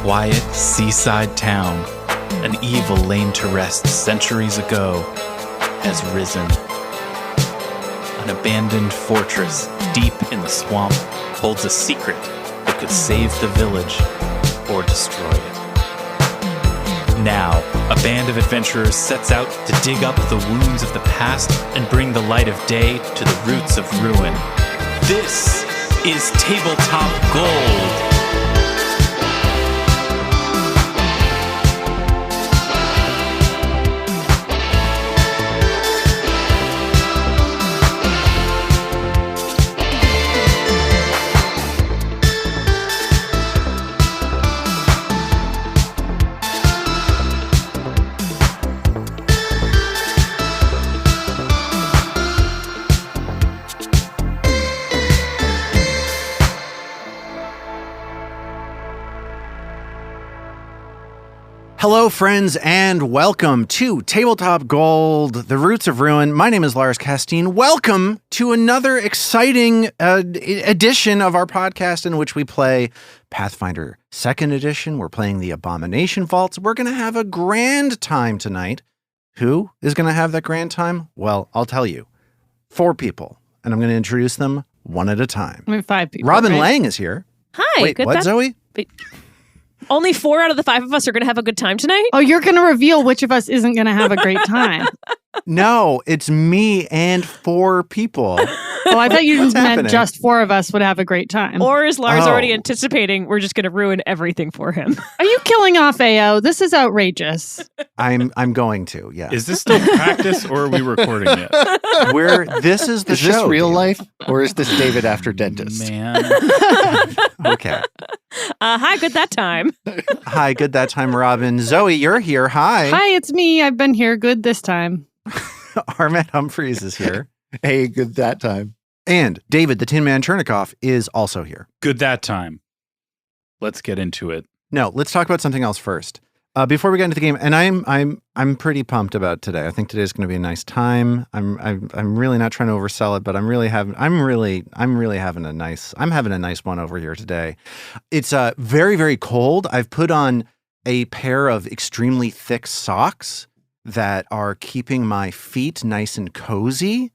quiet seaside town, an evil laid to rest centuries ago, has risen. An abandoned fortress deep in the swamp holds a secret that could save the village or destroy it. Now, a band of adventurers sets out to dig up the wounds of the past and bring the light of day to the roots of ruin. This is Tabletop Gold. Hello, friends, and welcome to Tabletop Gold, The Roots of Ruin. My name is Lars Casteen. Welcome to another exciting edition of our podcast in which we play Pathfinder 2nd Edition. We're playing the Abomination Vaults. We're going to have a grand time tonight. Who is going to have that grand time? Well, I'll tell you. 4 people, and I'm going to introduce them one at a time. 5 people. Robin right? Lange is here. Hi. Wait, what, Zoe? Only 4 out of the 5 of us are going to have a good time tonight? Oh, you're going to reveal which of us isn't going to have a great time. No, it's me and 4 people. Oh, I thought you What's meant happening? just 4 of us would have a great time. Or is Lars Oh. already anticipating we're just going to ruin everything for him? Are you killing off AO? This is outrageous. I'm going to, yeah. Is this still practice or are we recording it? This is the Is show. this real David. life or is this David after dentist? Man. Okay. Hi, good that time. Hi, good that time, Robin. Zoe, you're here. Hi. Hi, it's me. I've been here good this time. Armet Humphreys is here. Hey, good that time. And David, the Tin Man Chernicoff, is also here. Good that time. Let's get into it. No, let's talk about something else first. Before we get into the game, and I'm pretty pumped about today. I think today's going to be a nice time. I'm really not trying to oversell it, but I'm having a nice one over here today. It's very, very cold. I've put on a pair of extremely thick socks that are keeping my feet nice and cozy,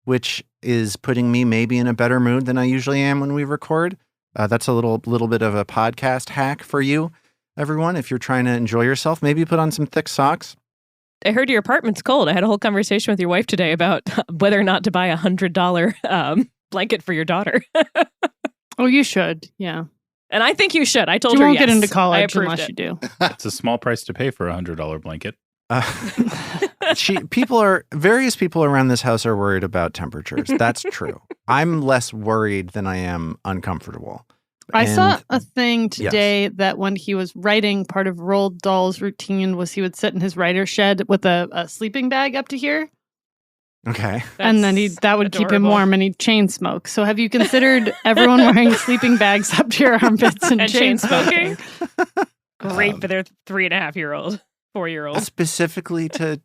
which is putting me maybe in a better mood than I usually am when we record. That's a little bit of a podcast hack for you, everyone. If you're trying to enjoy yourself, maybe put on some thick socks. I heard your apartment's cold. I had a whole conversation with your wife today about whether or not to buy $100 blanket for your daughter. Oh, you should. Yeah. And I think you should. I told You her won't yes. get into I college approved unless it. you do. It's a small price to pay for a $100 blanket. Various people around this house are worried about temperatures. That's true. I'm less worried than I am uncomfortable. I saw And- a thing today that when he was writing, part of Roald Dahl's routine was he would sit in his writer's shed with a sleeping bag up to here. Okay. And then That's that would keep him adorable. warm and he'd chain smoke. So have you considered everyone wearing sleeping bags up to your armpits and, And chain chain smoking? smoking? Great for their 3.5-year-old, 4-year-old. Specifically to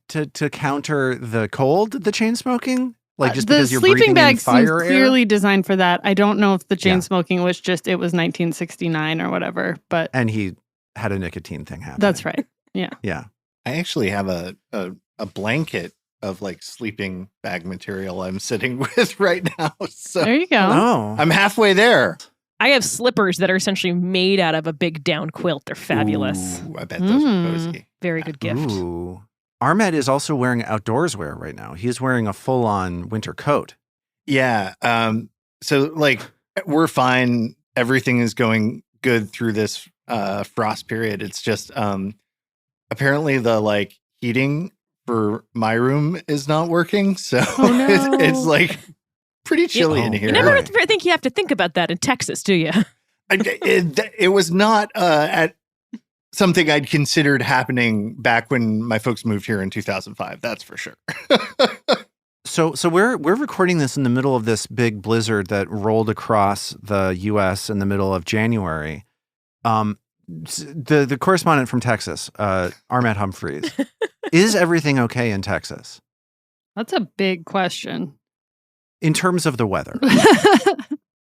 counter the cold, the chain smoking? Like just the because you're sleeping breathing bag in seems fire air? clearly designed for that. I don't know if the chain Yeah. smoking was just, it was 1969 or whatever, but And he had a nicotine thing happen. that's right. Yeah. I actually have a blanket of like sleeping bag material I'm sitting with right now. So There you go. Oh. I'm halfway there. I have slippers that are essentially made out of a big down quilt. They're fabulous. Ooh, I bet those are Mm. cozy. Very good gift. Ooh. Armet is also wearing outdoors wear right now. He's wearing a full-on winter coat. Yeah. So like we're fine. Everything is going good through this frost period. It's just apparently the like heating for my room is not working. So Oh, no. it's like pretty chilly in Oh, here. You never Right. think you have to think about that in Texas, do you? It was not at something I'd considered happening back when my folks moved here in 2005. That's for sure. So we're recording this in the middle of this big blizzard that rolled across the U.S. in the middle of January. The correspondent from Texas, Armet Humphreys, is everything okay in Texas That's a big question. in terms of the weather?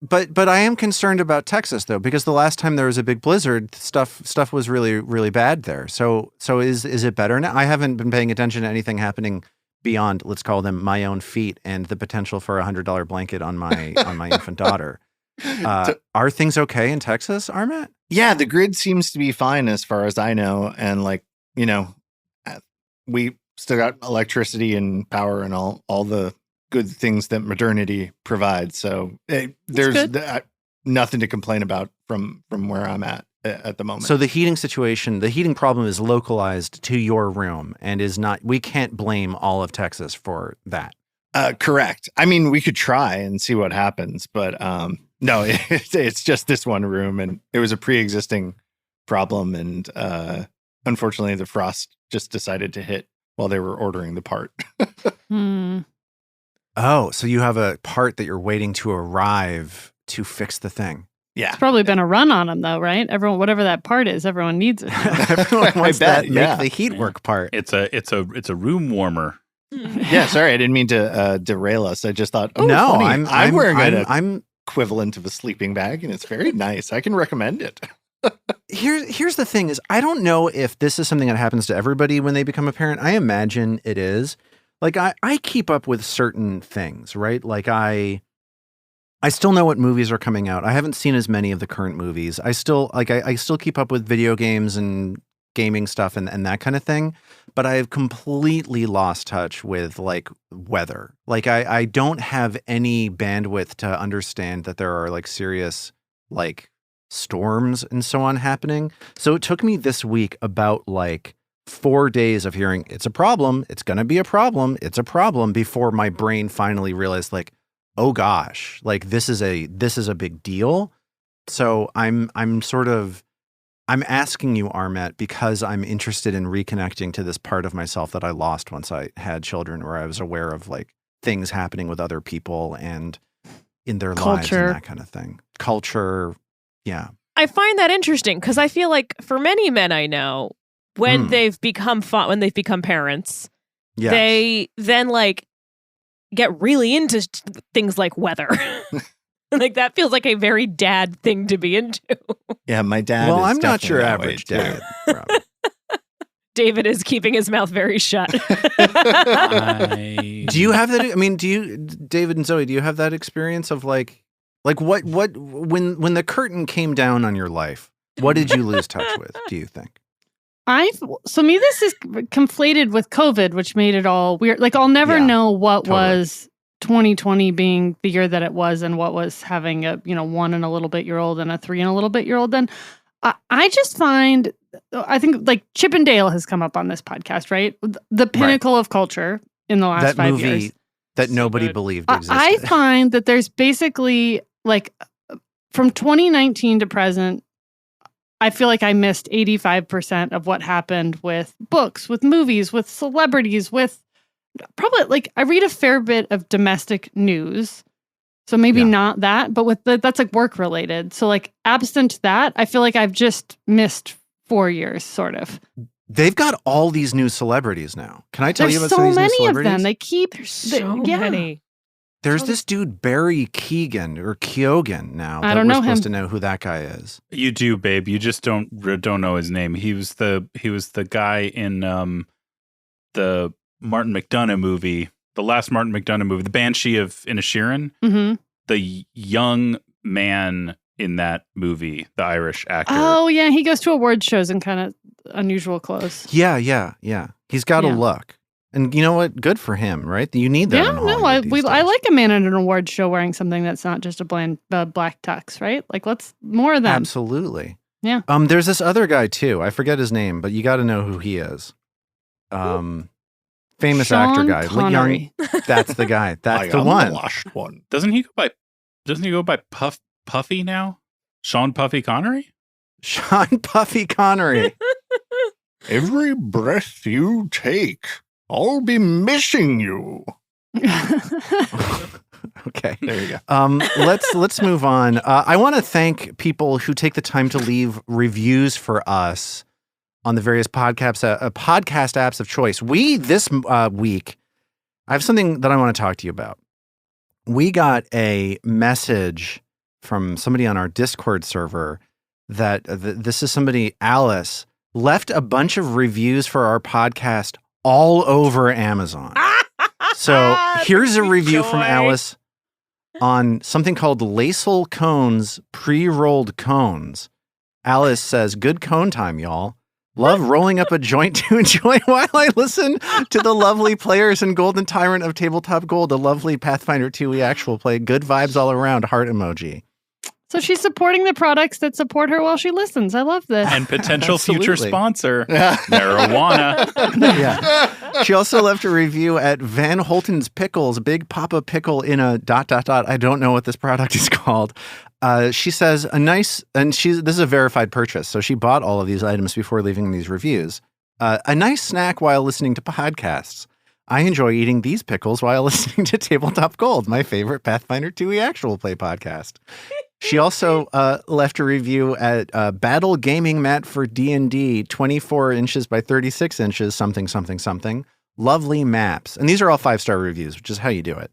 But I am concerned about Texas though, because the last time there was a big blizzard, stuff was really, really bad there. So is it better now? I haven't been paying attention to anything happening beyond, let's call them my own feet and the potential for $100 blanket on my infant daughter. Are things okay in Texas, Armat? Yeah, the grid seems to be fine as far as I know. And we still got electricity and power and all the good things that modernity provides. So there's nothing to complain about from where I'm at the moment. So the heating problem is localized to your room and is not, we can't blame all of Texas for that. Correct. I mean, we could try and see what happens, but no, it's just this one room, and it was a pre-existing problem, and unfortunately the frost just decided to hit while they were ordering the part. Oh, so you have a part that you're waiting to arrive to fix the thing. Yeah. It's probably been a run on them though, right? Everyone, whatever that part is, everyone needs it. Everyone wants that yeah. make the heat work part. It's a room warmer. Yeah, sorry, I didn't mean to derail us. I just thought, no, funny. I'm wearing I'm equivalent of a sleeping bag, and it's very nice. I can recommend it. Here's the thing is, I don't know if this is something that happens to everybody when they become a parent. I imagine it is. Like I keep up with certain things, right? Like I still know what movies are coming out. I haven't seen as many of the current movies. I still keep up with video games and gaming stuff and that kind of thing. But I have completely lost touch with like weather. Like I don't have any bandwidth to understand that there are like serious like storms and so on happening. So it took me this week about like 4 days of hearing it's a problem, it's going to be a problem, it's a problem before my brain finally realized like, oh gosh, like this is a big deal. So I'm asking you, Armat, because I'm interested in reconnecting to this part of myself that I lost once I had children, where I was aware of like things happening with other people and in their lives and that kind of thing. Culture. Yeah. I find that interesting because I feel like for many men I know, when they've become parents, Yes. they then like get really into things like weather. Like that feels like a very dad thing to be into. Yeah, my dad. Well, is I'm not definitely your that way, average too. dad. Rob. David is keeping his mouth very shut. Do you have that? I mean, David and Zoe, do you have that experience of like what when the curtain came down on your life, what did you lose touch with, do you think? So this is conflated with COVID, which made it all weird. Like I'll never know what was 2020 being the year that it was and what was having a 1 and a little bit year old and a 3 and a little bit year old. Then I just find, I think like Chip and Dale has come up on this podcast, right? The pinnacle of culture in the last that 5 movie years. that nobody believed existed. I find that there's basically like from 2019 to present, I feel like I missed 85% of what happened with books, with movies, with celebrities, with probably like I read a fair bit of domestic news. So maybe not that, but with that's like work related. So like absent that, I feel like I've just missed 4 years sort of. They've got all these new celebrities now. Can I tell There's you about so some of these new many of celebrities? them. They keep So many. There's this dude Barry Keoghan or Keoghan now. I don't know we're supposed him. to know who that guy is. You do, babe. You just don't know his name. He was the guy in the Martin McDonagh movie, the last Martin McDonagh movie, The Banshee of Inisherin. Mm-hmm. The young man in that movie, the Irish actor. Oh yeah, he goes to award shows in kind of unusual clothes. Yeah. He's got a look. And you know what? Good for him, right? You need that. Yeah, in no, Hollywood these I days. like a man at an award show wearing something that's not just a bland black tux, right? Like, let's more of them. Absolutely. Yeah. There's this other guy too. I forget his name, but you got to know who he is. Famous Sean actor guy. Connery. That's the guy. That's I the am one. last one. Doesn't he go by Puffy now? Sean Puffy Connery? Sean Puffy Connery. Every breath you take, I'll be missing you. Okay. There you go. Let's move on. I want to thank people who take the time to leave reviews for us on the various podcast apps of choice. This week, I have something that I want to talk to you about. We got a message from somebody on our Discord server that this is somebody, Alice, left a bunch of reviews for our podcast all over Amazon. So here's a review from Alice on something called Lacel Cones Pre-Rolled Cones. Alice says, good cone time, y'all. Love rolling up a joint to enjoy while I listen to the lovely players and Golden Tyrant of Tabletop Gold, a lovely Pathfinder 2e actual play. Good vibes all around, heart emoji. So she's supporting the products that support her while she listens. I love this. And potential future Absolutely. sponsor, marijuana. Yeah. She also left a review at Van Holten's Pickles, Big Papa Pickle in a ... I don't know what this product is called. She says this is a verified purchase. So she bought all of these items before leaving these reviews. A nice snack while listening to podcasts. I enjoy eating these pickles while listening to Tabletop Gold, my favorite Pathfinder 2e actual play podcast. She also left a review at Battle Gaming Mat for D&D, 24 inches by 36 inches, something. Lovely maps. And these are all 5-star reviews, which is how you do it.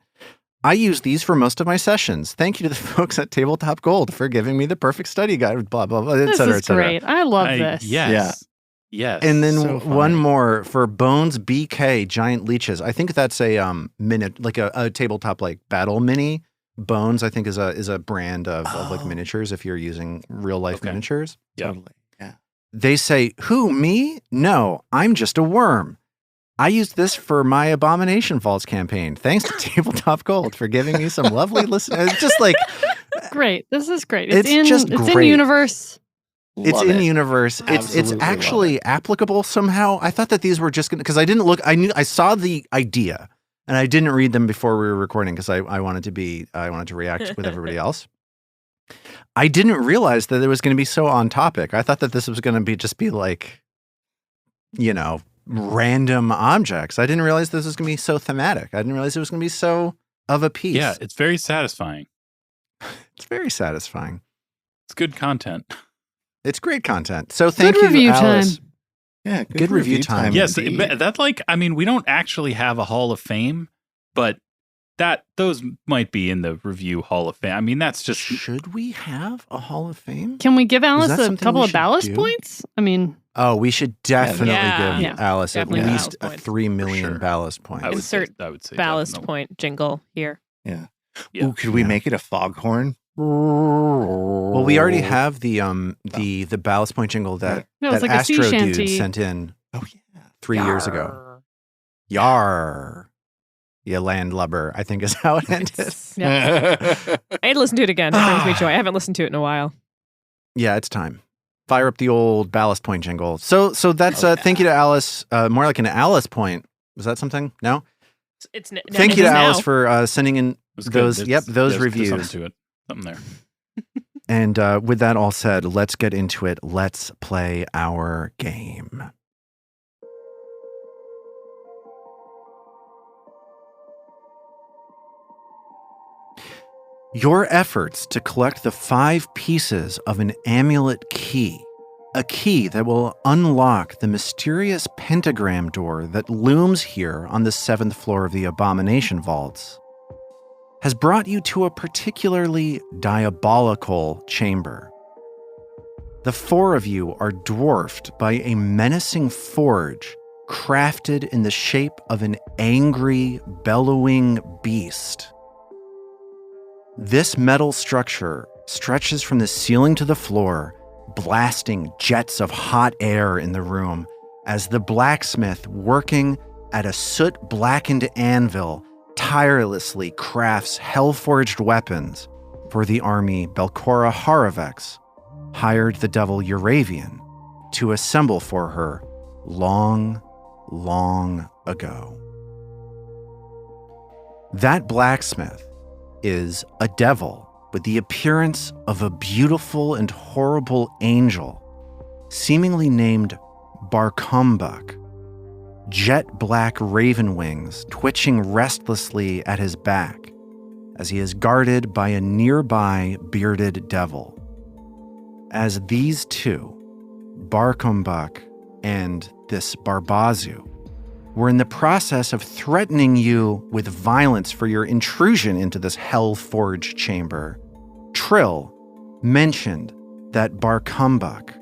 I use these for most of my sessions. Thank you to the folks at Tabletop Gold for giving me the perfect study guide, blah, blah, blah, et This cetera, is et cetera. great. I love this. Yes. Yes. And then So one funny. more for Bones BK Giant Leeches. I think that's a minute, like a tabletop like battle mini. Bones, I think, is a brand of like miniatures if you're using real life Okay. miniatures. Yep. Totally. Yeah. They say, who, me? No, I'm just a worm. I used this for my Abomination Vaults campaign. Thanks to Tabletop Gold for giving me some lovely listeners. It's just like, Great. This is great. It's just in great. universe. it's Love in it. universe. It's Absolutely love actually applicable somehow. I thought that these were just because I didn't look. I saw the idea and I didn't read them before we were recording because I wanted to react with everybody else. I didn't realize that it was going to be so on topic. I thought that this was going to be like, random objects. I didn't realize this was going to be so thematic. I didn't realize it was going to be so of a piece. Yeah, it's very satisfying. It's very satisfying. It's good content. It's great content. So thank Good you, review Alice. time. Yeah. Good review time. Yes, indeed. that's we don't actually have a Hall of Fame, but those might be in the review Hall of Fame. I mean, that's just Should we have a Hall of Fame? Can we give Alice that a something couple we of should ballast do? points? I mean, Oh, we should definitely Yeah. give Yeah. Alice Definitely at least ballast a points. 3 million sure. ballast points. I would say Insert ballast definitely. point jingle here. Yeah. Yeah. Ooh, could we Yeah. make it a foghorn? Well, we already have the ballast point jingle that No, it's that like a sea Astro shanty. dude sent in Oh yeah. 3 years ago. Yar. You landlubber, I think is how it ended. Yeah. I had to listen to it again. It brings me joy. I haven't listened to it in a while. Yeah, it's time. Fire up the old ballast point jingle. So that's thank you to Alice. More like an Alice point. Was that something? No? It's Thank you to Alice for sending in It was good. those. There's Those something reviews. to it. Something there. And with that all said, let's get into it. Let's play our game. Your efforts to collect the 5 pieces of an amulet key, a key that will unlock the mysterious pentagram door that looms here on the 7th floor of the Abomination Vaults, has brought you to a particularly diabolical chamber. The 4 of you are dwarfed by a menacing forge crafted in the shape of an angry, bellowing beast. This metal structure stretches from the ceiling to the floor, blasting jets of hot air in the room as the blacksmith, working at a soot-blackened anvil, tirelessly crafts hell-forged weapons for the army Belcora Haravex hired the devil Euravian to assemble for her long, long ago. That blacksmith is a devil with the appearance of a beautiful and horrible angel, seemingly named Barkumbuk, jet black raven wings twitching restlessly at his back as he is guarded by a nearby bearded devil. As these two, Barkumbuk and this Barbazu, were in the process of threatening you with violence for your intrusion into this hell-forged chamber, Trill mentioned that Barkumbuck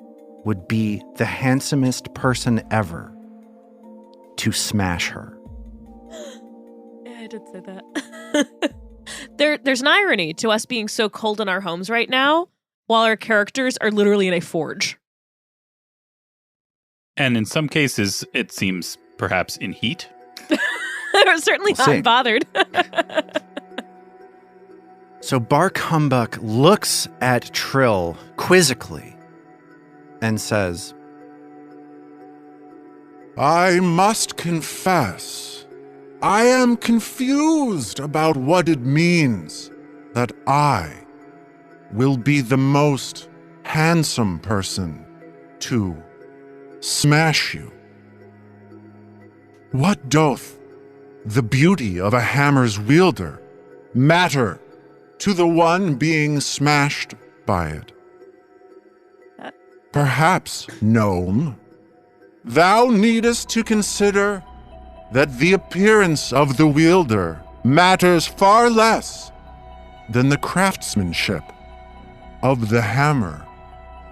would be the handsomest person ever to smash her. Yeah, I did say that. There's an irony to us being so cold in our homes right now, while our characters are literally in a forge. And in some cases, it seems perhaps in heat. They're certainly We'll see. not bothered. So Barkumbuck looks at Trill quizzically and says, I must confess, I am confused about what it means that I will be the most handsome person to smash you. What doth the beauty of a hammer's wielder matter to the one being smashed by it? Perhaps, gnome, thou needest to consider that the appearance of the wielder matters far less than the craftsmanship of the hammer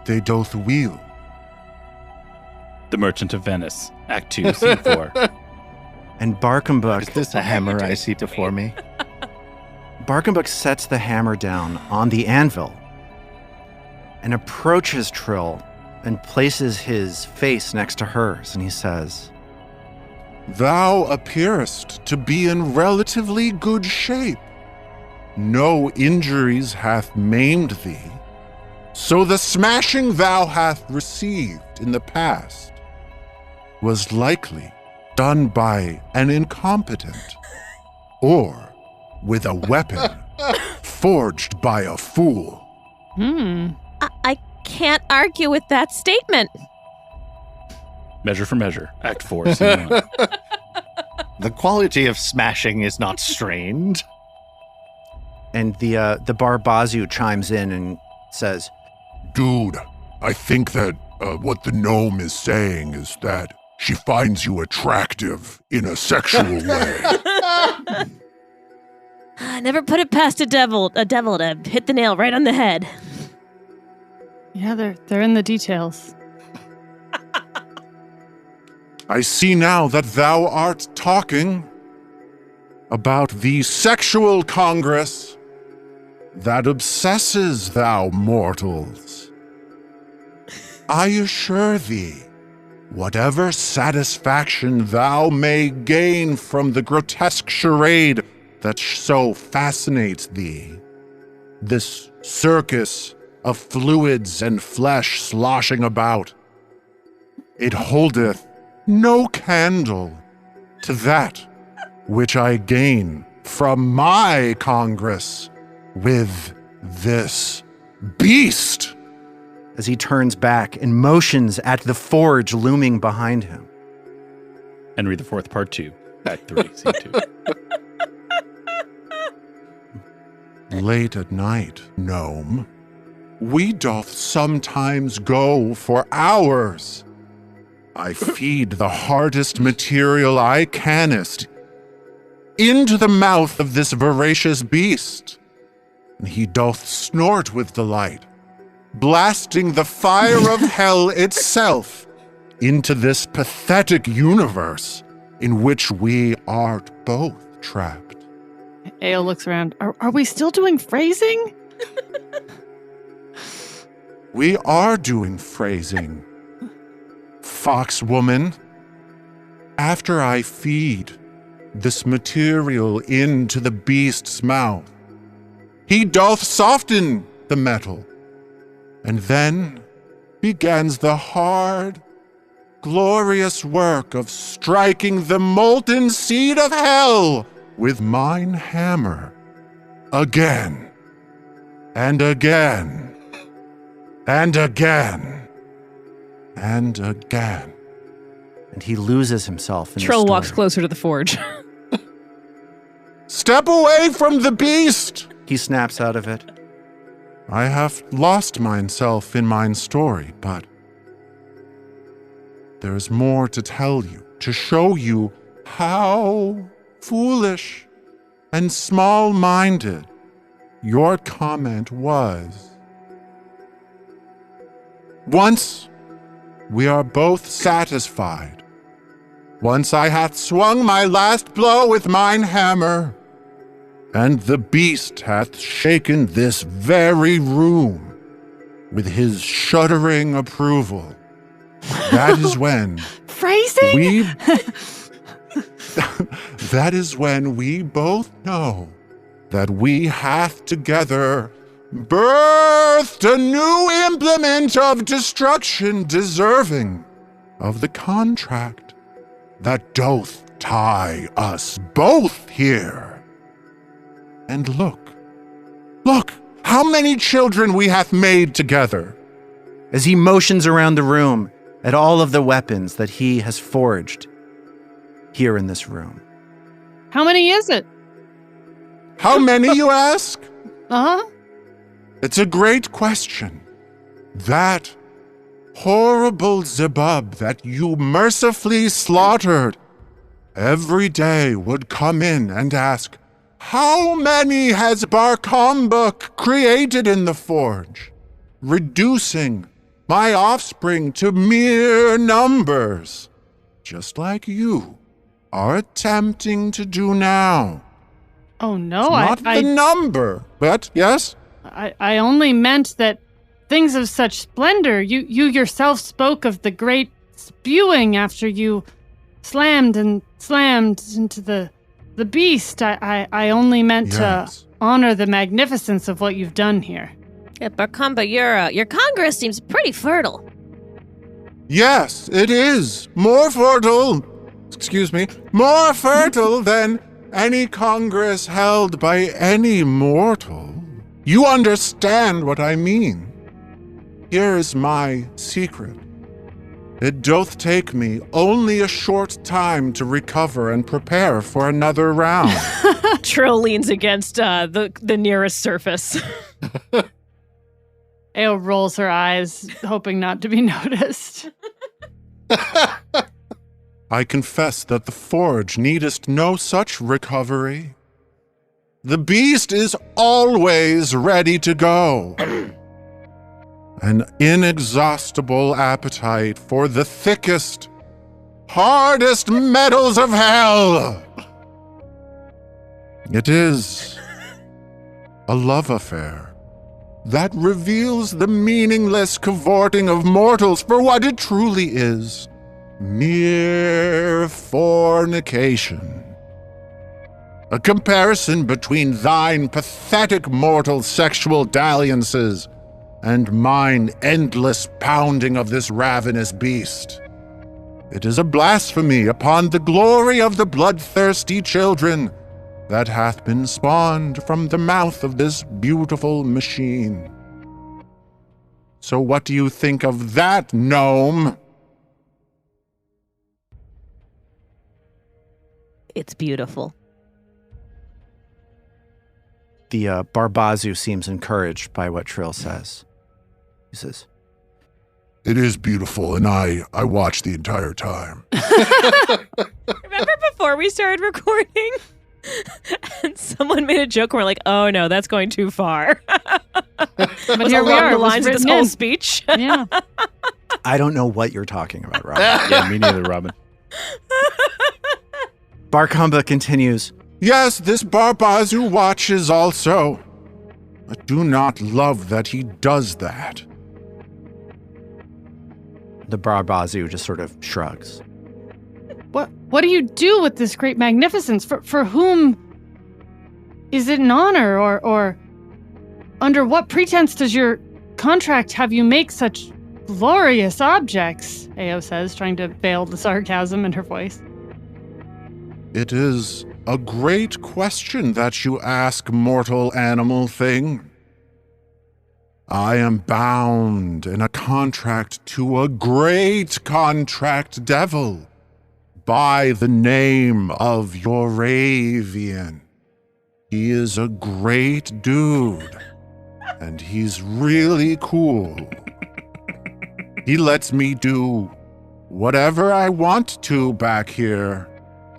they doth wield. The Merchant of Venice, Act 2, Scene 4. and Barkumbuck Is this a hammer I see before me? Barkumbuck sets the hammer down on the anvil and approaches Trill and places his face next to hers, and he says, Thou appearest to be in relatively good shape. No injuries hath maimed thee, so the smashing thou hath received in the past was likely done by an incompetent or with a weapon forged by a fool. I can't argue with that statement. Measure for Measure, Act 4, Scene 1. The quality of smashing is not strained. and the Barbazu chimes in and says, Dude, I think that what the gnome is saying is that she finds you attractive in a sexual way. I never put it past a devil to hit the nail right on the head. Yeah, they're in the details. I see now that thou art talking about the sexual congress that obsesses thou mortals. I assure thee, whatever satisfaction thou may gain from the grotesque charade that so fascinates thee, this circus of fluids and flesh sloshing about, it holdeth no candle to that which I gain from my congress with this beast. as he turns back and motions at the forge looming behind him. Henry IV, Part 2, Act 3, Scene 2. Late at night, gnome, we doth sometimes go for hours. I feed the hardest material I canst into the mouth of this voracious beast, and he doth snort with delight, blasting the fire of hell itself into this pathetic universe in which we are both trapped. Ao looks around. Are we still doing phrasing? We are doing phrasing, foxwoman. After I feed this material into the beast's mouth, he doth soften the metal, and then begins the hard, glorious work of striking the molten seed of hell with mine hammer again and again and again and again. And he loses himself in Trill the walks story. closer to the forge. Step away from the beast! He snaps out of it. I have lost myself in mine story, but there is more to tell you, to show you how foolish and small-minded your comment was, once we are both satisfied, once I hath swung my last blow with mine hammer, and the beast hath shaken this very room with his shuddering approval, that is when Phrasing? that is when we both know that we hath together birthed a new implement of destruction deserving of the contract that doth tie us both here. And look, how many children we hath made together. As he motions around the room at all of the weapons that he has forged here in this room. How many is it? How many, you ask? Uh-huh. It's a great question. That horrible Zebub that you mercifully slaughtered every day would come in and ask, how many has Barkombuk created in the forge? Reducing my offspring to mere numbers, just like you are attempting to do now. Oh, no. It's not the number, but yes? I only meant that things of such splendor. You yourself spoke of the great spewing after you slammed into the beast. I only meant to honor the magnificence of what you've done here. Yeah, Barkamba, your Congress seems pretty fertile. Yes, it is. More fertile than any Congress held by any mortal. You understand what I mean. Here is my secret. It doth take me only a short time to recover and prepare for another round. Trill leans against the nearest surface. Ao rolls her eyes, hoping not to be noticed. I confess that the forge needeth no such recovery. The beast is always ready to go. An inexhaustible appetite for the thickest, hardest metals of hell. It is a love affair that reveals the meaningless cavorting of mortals for what it truly is. Mere fornication. A comparison between thine pathetic mortal sexual dalliances and mine endless pounding of this ravenous beast. It is a blasphemy upon the glory of the bloodthirsty children that hath been spawned from the mouth of this beautiful machine. So what do you think of that, gnome? It's beautiful. The Barbazu seems encouraged by what Trill says. He says, It is beautiful, and I watched the entire time. Remember before we started recording? And someone made a joke and we're like, oh no, that's going too far. But here we are. The lines of this whole speech. Yeah. I don't know what you're talking about, Robin. Yeah, me neither, Robin. Barkamba continues, Yes, this Barbazu watches also. I do not love that he does that. The Barbazu just sort of shrugs. What do you do with this great magnificence? For whom is it an honor, or under what pretense does your contract have you make such glorious objects? Ao says, trying to veil the sarcasm in her voice. It is a great question that you ask, mortal animal thing. I am bound in a contract to a great contract devil by the name of Euravian. He is a great dude, and he's really cool. He lets me do whatever I want to back here,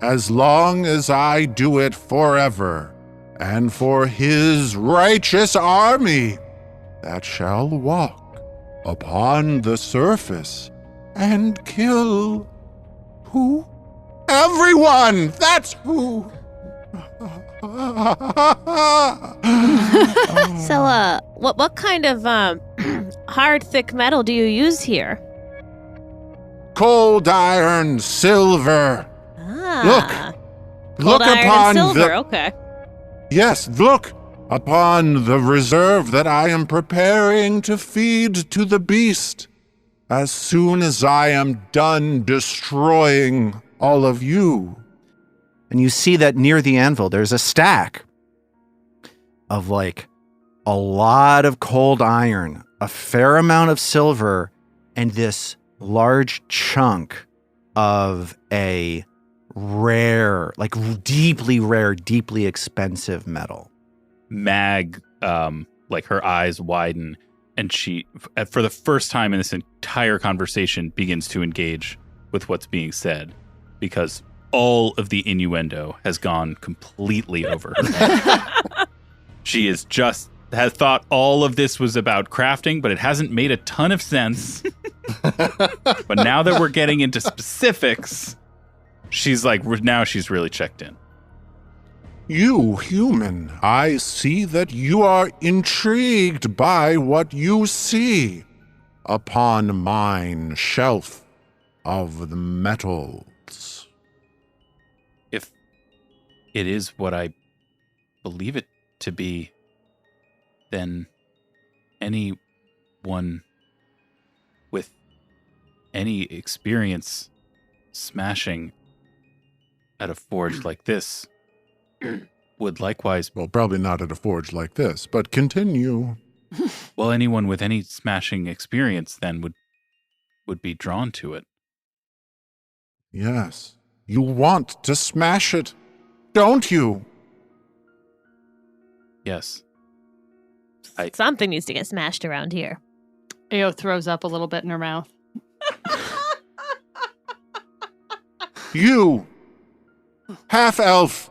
as long as I do it forever and for his righteous army that shall walk upon the surface and kill who? Everyone! That's who! So, what kind of hard, thick metal do you use here? Cold iron, silver. Ah, Look cold iron upon and silver. the Okay. Yes, look upon the reserve that I am preparing to feed to the beast as soon as I am done destroying all of you. And you see that near the anvil, there's a stack of like a lot of cold iron, a fair amount of silver, and this large chunk of a rare, like deeply rare, deeply expensive metal. Mag, like her eyes widen, and she, for the first time in this entire conversation, begins to engage with what's being said, because all of the innuendo has gone completely over her head. She has thought all of this was about crafting, but it hasn't made a ton of sense. But now that we're getting into specifics, she's like, now she's really checked in. You, human, I see that you are intrigued by what you see upon mine shelf of the metals. If it is what I believe it to be, then anyone with any experience smashing at a forge like this would likewise... Well, probably not at a forge like this, but continue. Well, anyone with any smashing experience then would be drawn to it. Yes, you want to smash it, don't you? Yes. Something needs to get smashed around here. Ao throws up a little bit in her mouth. You, half-elf,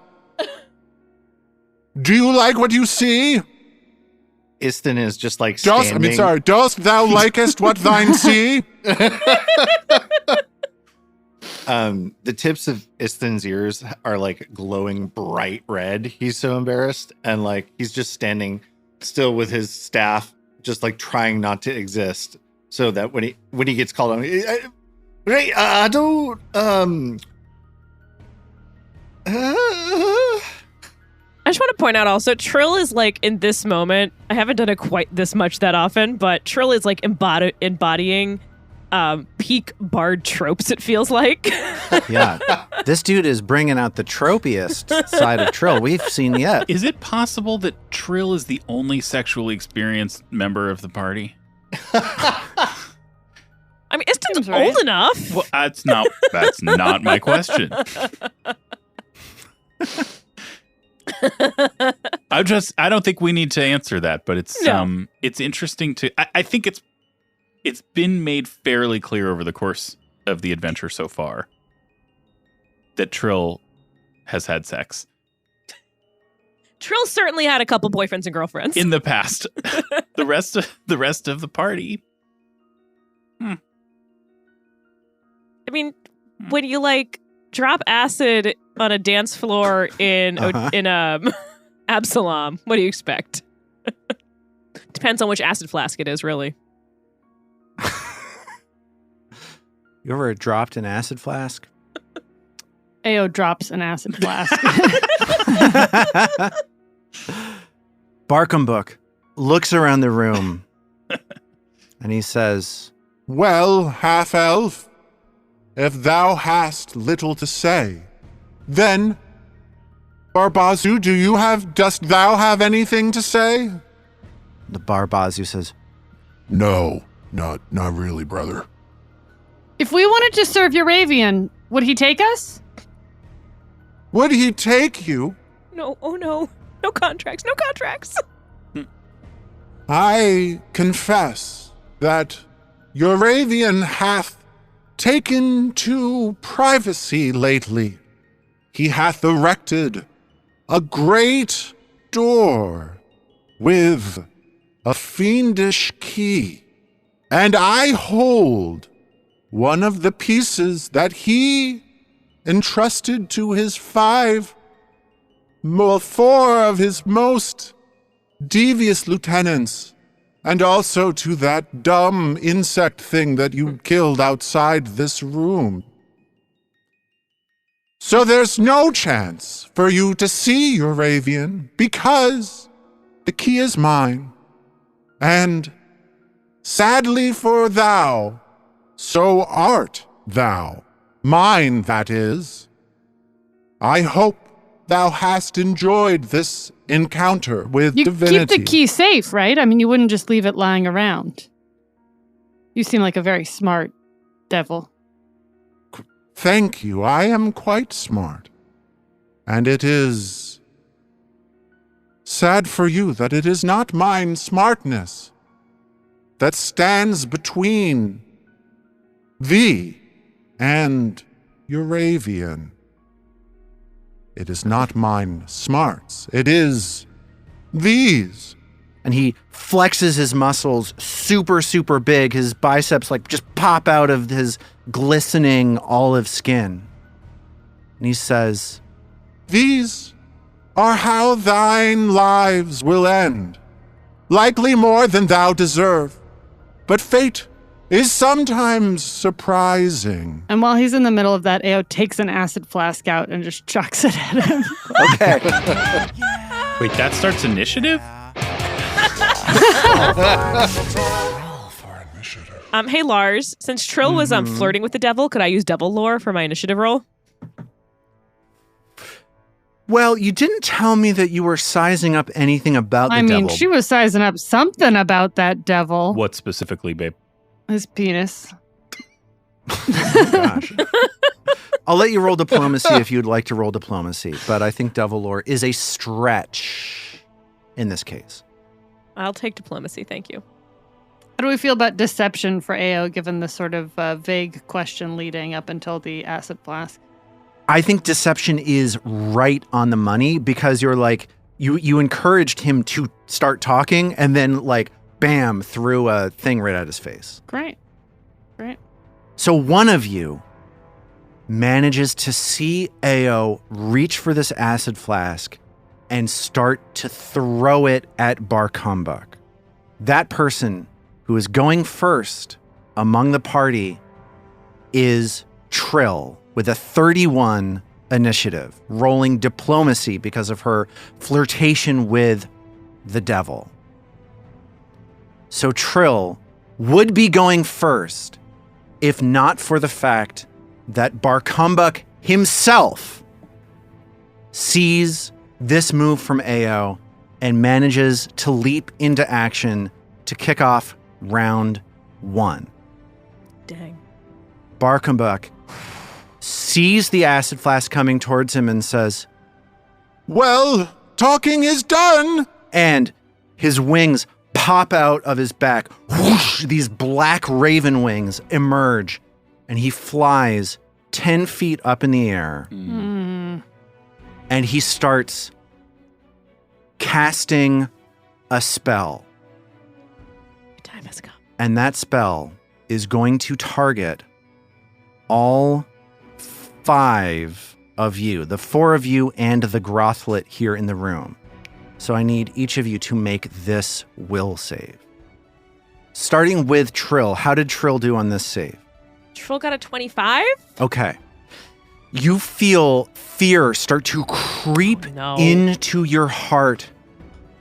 do you like what you see? Istin is just like standing. Dost thou likest what thine see? The tips of Istin's ears are like glowing bright red. He's so embarrassed, and like he's just standing still with his staff, just like trying not to exist, so that when he gets called on, I don't I just want to point out also, Trill is like in this moment, I haven't done it quite this much that often, but Trill is like embodying peak bard tropes, it feels like. Yeah. This dude is bringing out the tropiest side of Trill we've seen yet. Is it possible that Trill is the only sexually experienced member of the party? I mean, Istin's right. old enough. Well, that's not my question. I don't think we need to answer that, but it's interesting to, I think it's been made fairly clear over the course of the adventure so far that Trill has had sex. Trill certainly had a couple boyfriends and girlfriends in the past. The rest of the party. I mean, when you like drop acid on a dance floor in Absalom, what do you expect? Depends on which acid flask it is, really. You ever dropped an acid flask? Ao drops an acid flask. Barkhambook looks around the room and he says, Well, half-elf, if thou hast little to say, then, Barbazu, dost thou have anything to say? The Barbazu says, No, not really, brother. If we wanted to serve Euravian, would he take us? Would he take you? No, oh no. No contracts, no contracts. I confess that Euravian hath taken to privacy lately. He hath erected a great door with a fiendish key, and I hold one of the pieces that he entrusted to his four of his most devious lieutenants, and also to that dumb insect thing that you killed outside this room. So there's no chance for you to see Euravian because the key is mine. And sadly for thou, so art thou. Mine, that is. I hope thou hast enjoyed this encounter with You divinity. keep the key safe, right? I mean, you wouldn't just leave it lying around. You seem like a very smart devil. Thank you. I am quite smart. And it is sad for you that it is not mine smartness that stands between thee and Euravian. It is not mine smarts. It is these. And he flexes his muscles super, super big. His biceps like just pop out of his glistening olive skin. And he says, These are how thine lives will end. Likely more than thou deserve. But fate is sometimes surprising. And while he's in the middle of that, Ao takes an acid flask out and just chucks it at him. okay. Wait, that starts initiative? Hey Lars, since Trill was flirting with the devil, could I use devil lore for my initiative roll? Well, you didn't tell me that you were sizing up anything about the I mean, devil. she was sizing up something about that devil. What specifically, babe? His penis. Oh, gosh. I'll let you roll diplomacy if you'd like to roll diplomacy, but I think devil lore is a stretch in this case. I'll take diplomacy, thank you. How do we feel about deception for Ao, given the sort of vague question leading up until the acid flask? I think deception is right on the money because you're like, you encouraged him to start talking and then like, bam, threw a thing right at his face. Great. So one of you manages to see Ao reach for this acid flask and start to throw it at Barkumbuk. That person who is going first among the party is Trill with a 31 initiative, rolling diplomacy because of her flirtation with the devil. So Trill would be going first if not for the fact that Barkumbuk himself sees this move from Ao and manages to leap into action to kick off round 1. Dang. Barkumbuk sees the acid flask coming towards him and says, Well, talking is done. and his wings pop out of his back. Whoosh, these black raven wings emerge, and he flies 10 feet up in the air. And he starts casting a spell. Time has come. And that spell is going to target all 5 of you, the 4 of you and the Grothlet here in the room. So I need each of you to make this will save. Starting with Trill. How did Trill do on this save? Trill got a 25? Okay. You feel fear start to creep no. into your heart.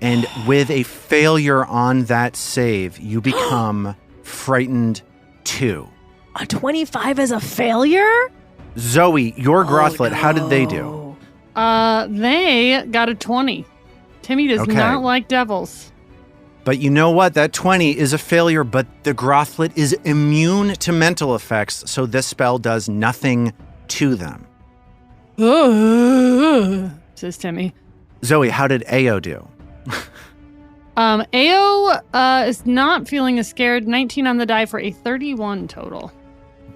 And with a failure on that save, you become frightened 2. A 25 is a failure? Zoe, your Grothlet, how did they do? They got a 20. Timmy does Okay. not like devils. But you know what? That 20 is a failure, but the Grothlet is immune to mental effects, so this spell does nothing to them. Says Timmy. Zoe, how did Ao do? Ao is not feeling as scared. 19 on the die for a 31 total.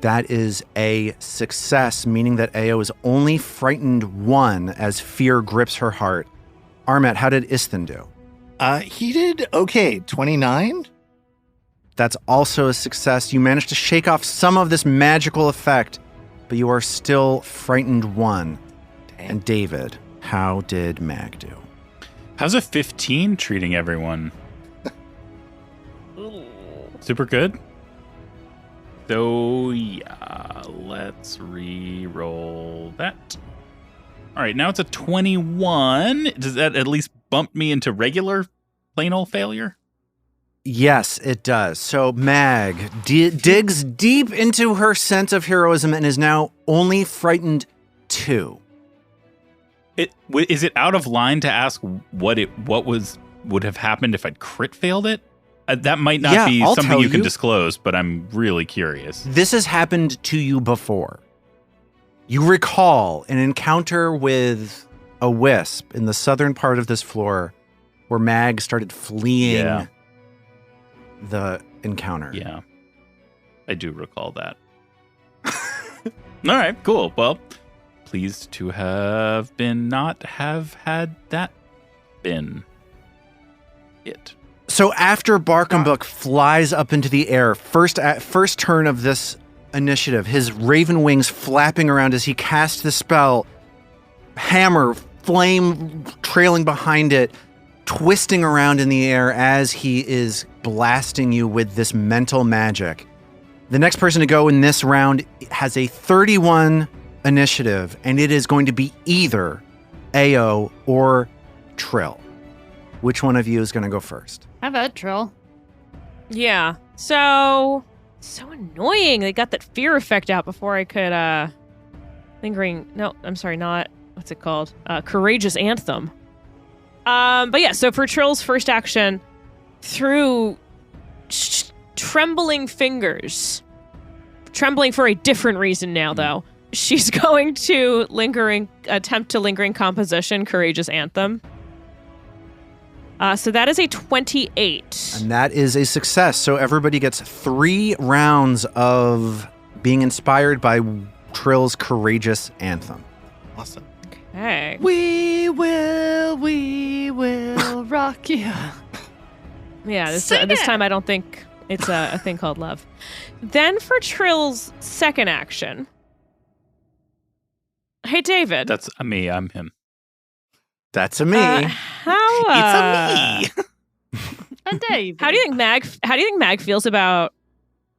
That is a success, meaning that Ao is only frightened 1 as fear grips her heart. Armet, how did Isthan do? He did okay, 29. That's also a success. You managed to shake off some of this magical effect, but you are still frightened 1. Dang. And David, how did Mag do? How's a 15 treating everyone? Super good. So yeah, let's re-roll that. All right, now it's a 21. Does that at least bump me into regular plain old failure? Yes, it does. So Mag digs deep into her sense of heroism and is now only frightened 2. Is it out of line to ask what would have happened if I'd crit failed it? That might not be I'll something tell you can you. disclose, but I'm really curious. This has happened to you before. You recall an encounter with a wisp in the southern part of this floor where Mag started fleeing the encounter. Yeah, I do recall that. All right, cool. Well, pleased to have not have had that been it. So after Barkambuk flies up into the air, first turn of this initiative, his raven wings flapping around as he casts the spell, hammer, flame trailing behind it, twisting around in the air as he is blasting you with this mental magic. The next person to go in this round has a 31 initiative, and it is going to be either Ao or Trill. Which one of you is going to go first? Have a Trill. Yeah. So annoying. They got that fear effect out before I could what's it called? Courageous Anthem. But yeah, so for Trill's first action, through trembling fingers, trembling for a different reason now though, she's going to attempt to lingering composition Courageous Anthem. So that is a 28. And that is a success. So everybody gets 3 rounds of being inspired by Trill's Courageous Anthem. Awesome. Okay. We will rock you. Yeah, this Sing it! time I don't think it's a thing called love. Then for Trill's second action. Hey, David. That's me. I'm him. That's a me. It's a me. A David. How do you think Mag feels about?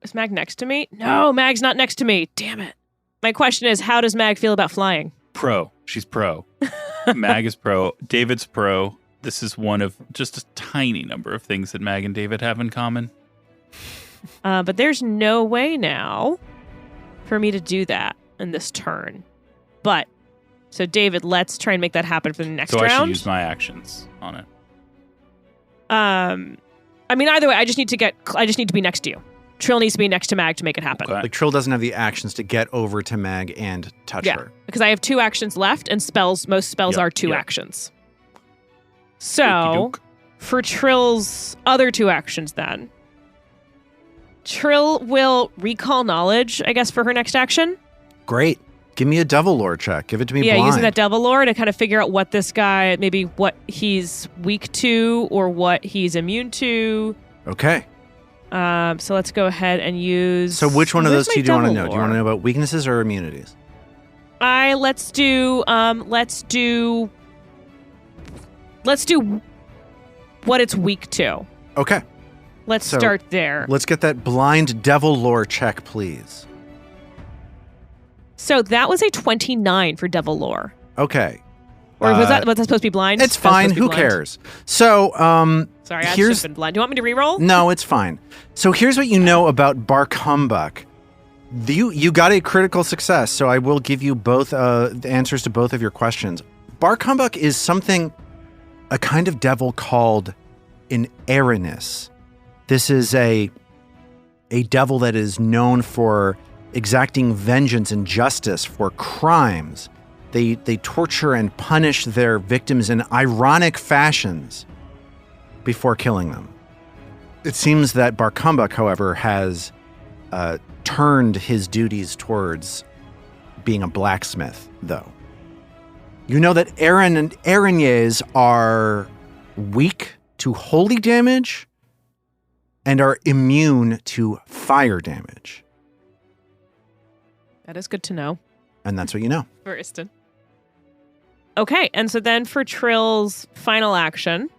Is Mag next to me? No, Mag's not next to me. Damn it. My question is, how does Mag feel about flying? Pro. She's pro. Mag is pro. David's pro. This is one of just a tiny number of things that Mag and David have in common. But there's no way now for me to do that in this turn. But so David, let's try and make that happen for the next round. So I should use my actions on it. I mean, either way, I just need to be next to you. Trill needs to be next to Mag to make it happen. Okay. Like Trill doesn't have the actions to get over to Mag and touch her. Because I have 2 actions left, and most spells are 2 actions. So, Okey-doke. for Trill's other 2 actions then, Trill will recall knowledge, I guess, for her next action. Great. Give me a devil lore check. Give it to me Yeah, blind. using that devil lore to kind of figure out what this guy, maybe what he's weak to or what he's immune to. Okay. So let's go ahead and use... So which one of Where's those my two do you want to devil know? Do you want to know about weaknesses or immunities? Let's do what it's weak to. Okay. Let's So, start there. Let's get that blind devil lore check, please. So that was a 29 for devil lore. Okay. Or was that supposed to be blind? It's That was fine. supposed to be Who blind? cares? So, Sorry, I should here's have been blind. Do you want me to reroll? no, it's fine. So here's what you know about Barkambuk. You got a critical success, so I will give you both the answers to both of your questions. Barkambuk is a kind of devil called an Erinis. This is a devil that is known for exacting vengeance and justice for crimes. They torture and punish their victims in ironic fashions before killing them. It seems that Barkambuk, however, has turned his duties towards being a blacksmith, though. You know that Aaron and Araignées are weak to holy damage and are immune to fire damage. That is good to know. And that's what you know. For Istin. Okay, and so then for Trill's final action,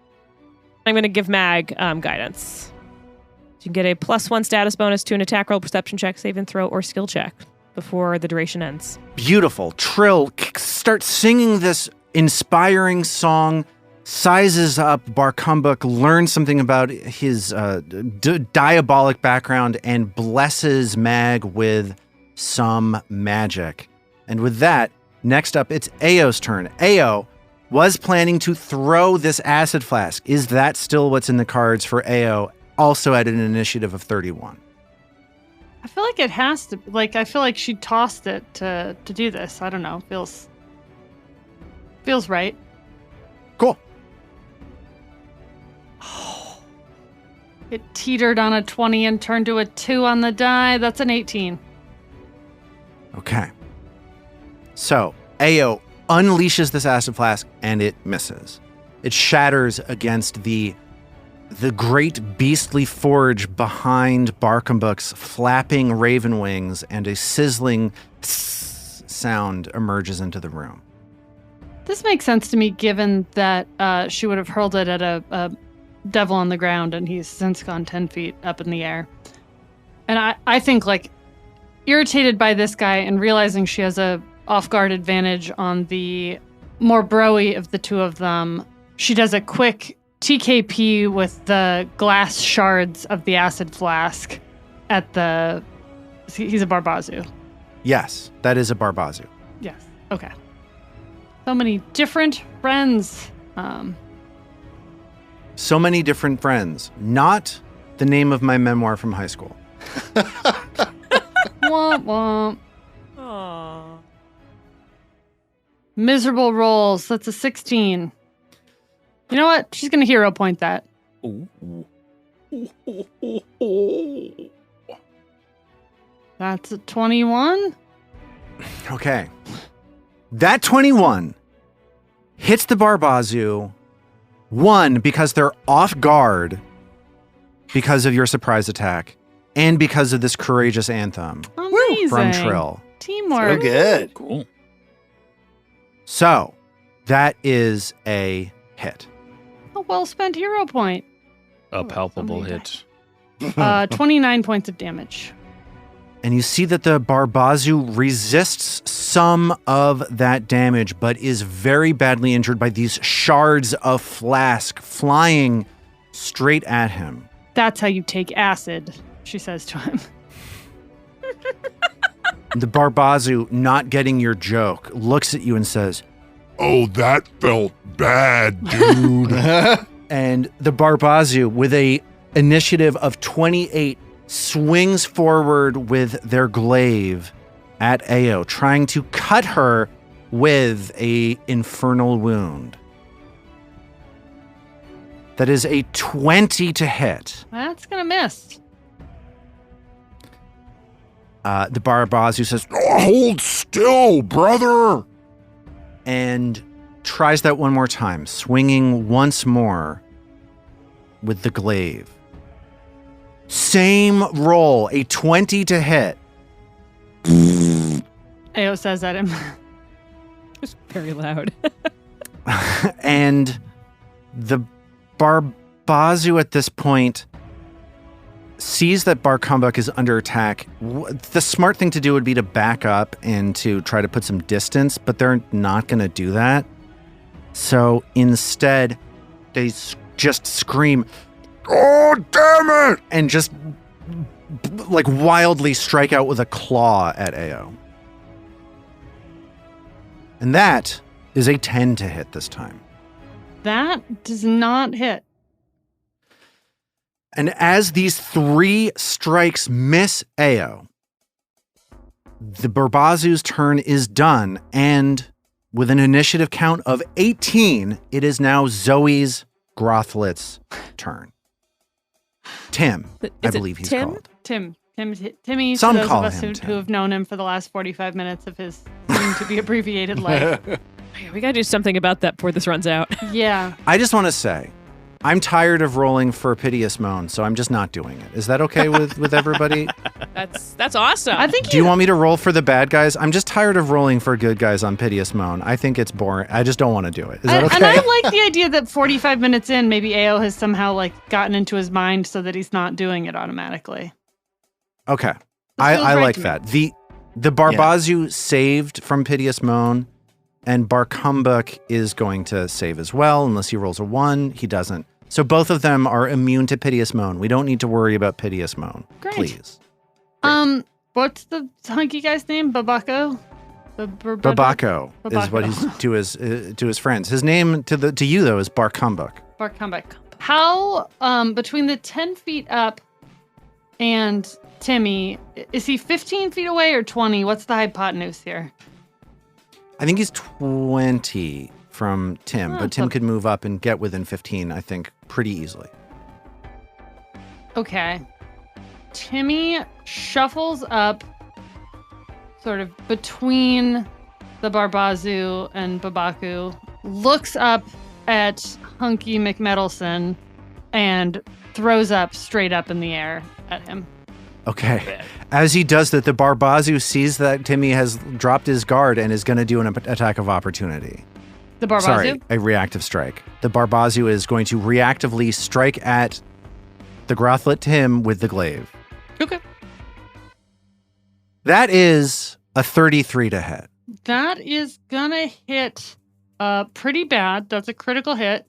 I'm going to give Mag guidance. You can get a +1 status bonus to an attack roll, perception check, save and throw, or skill check before the duration ends. Beautiful. Trill starts singing this inspiring song, sizes up Barkumbuk, learns something about his diabolic background, and blesses Mag with some magic. And with that, next up, it's Ao's turn. Ao was planning to throw this acid flask. Is that still what's in the cards for Ao, also at an initiative of 31? I feel like it has to. Like, I feel like she tossed it to do this. I don't know. Feels right. Cool. It teetered on a 20 and turned to a 2 on the die. That's an 18. Okay. So, Ao unleashes this acid flask, and it misses. It shatters against the great beastly forge behind Barkumbuk's flapping raven wings, and a sizzling sound emerges into the room. This makes sense to me, given that she would have hurled it at a devil on the ground, and he's since gone 10 feet up in the air. And I think, like, irritated by this guy and realizing she has a off-guard advantage on the more broy of the two of them, she does a quick TKP with the glass shards of the acid flask at the... He's a Barbazu. Yes, that is a Barbazu. Yes. Okay. So many different friends. So many different friends. Not the name of my memoir from high school. Womp womp. Aww. Miserable rolls. That's a 16. You know what? She's going to hero point that. That's a 21. Okay. That 21 hits the Barbazu. One, because they're off guard because of your surprise attack, and because of this courageous anthem Amazing. from Trill. Teamwork. So good. Cool. So, that is a hit. A well-spent hero point. A palpable somebody hit. 29 points of damage. And you see that the Barbazu resists some of that damage, but is very badly injured by these shards of flask flying straight at him. That's how you take acid, she says to him. The Barbazu, not getting your joke, looks at you and says, Oh, that felt bad, dude. and the Barbazu, with a initiative of 28, swings forward with their glaive at Ao, trying to cut her with a infernal wound. That is a 20 to hit. That's going to miss. The Barbazu says, Hold still, brother. and tries that one more time, swinging once more with the glaive. Same roll, a 20 to hit. Ao says at him. It's very loud. And the Barbazu at this point sees that Barkumbuk is under attack. The smart thing to do would be to back up and to try to put some distance, but they're not going to do that. So instead, they just scream, Oh, damn it. and just like wildly strike out with a claw at Ao. And that is a 10 to hit this time. That does not hit. And as these 3 strikes miss Ao, the Barbazu's turn is done, and with an initiative count of 18, it is now Zoe's Grothlit's turn. Tim, I Is it believe he's Tim? called. Timmy, Some for those call of us him who Tim. have known him for the last 45 minutes of his soon to be abbreviated life. We gotta do something about that before this runs out. Yeah. I just want to say, I'm tired of rolling for Piteous Moan, so I'm just not doing it. Is that okay with everybody? That's awesome. I think Do you want me to roll for the bad guys? I'm just tired of rolling for good guys on Piteous Moan. I think it's boring. I just don't want to do it. Is that okay? And I like the idea that 45 minutes in, maybe Ao has somehow like gotten into his mind so that he's not doing it automatically. Okay. feels I right like to me. that. The Barbazu saved from Piteous Moan, and Barkumbuk is going to save as well, unless he rolls a 1. He doesn't. So both of them are immune to Piteous Moan. We don't need to worry about Piteous Moan. Great. Please. What's the hunky guy's name? Babako? Babako is what he's to his friends. His name to you though is Barkumbuk. Barkumbuk. How between the 10 feet up and Timmy, is he 15 feet away or 20? What's the hypotenuse here? I think he's 20 from Tim, but Tim could move up and get within 15, I think, pretty easily. Okay. Timmy shuffles up sort of between the Barbazu and Babaku, looks up at Hunky McMedelson, and throws up straight up in the air at him. Okay. As he does that, the Barbazu sees that Timmy has dropped his guard and is going to do an attack of opportunity. The Barbazu? Sorry, a reactive strike. The Barbazu is going to reactively strike at the Grothlet Tim with the glaive. Okay. That is a 33 to hit. That is gonna hit pretty bad. That's a critical hit.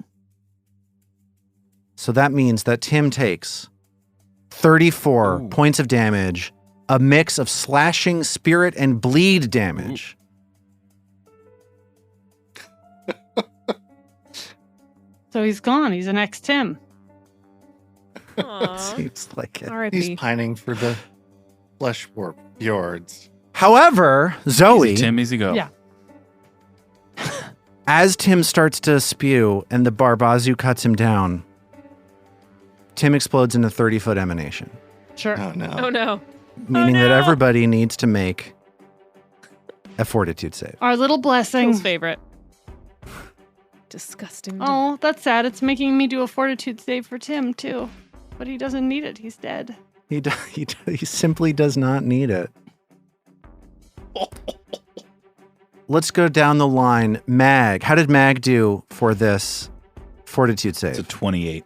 So that means that Tim takes 34 points of damage, a mix of slashing, spirit, and bleed damage. So he's gone. He's an ex-Tim. Seems like it. R.I.P. He's pining for the Fleshwarped Fjords. However, Zoe, Easy Tim, easy go. Yeah. as Tim starts to spew and the Barbazu cuts him down, Tim explodes in a 30-foot emanation, Sure. Oh no. Oh no. meaning that everybody needs to make a fortitude save. Our little blessing. Phil's favorite. Disgusting. Oh, that's sad. It's making me do a fortitude save for Tim, too. But he doesn't need it. He's dead. He simply does not need it. Let's go down the line. Mag, how did Mag do for this fortitude It's a save? 28.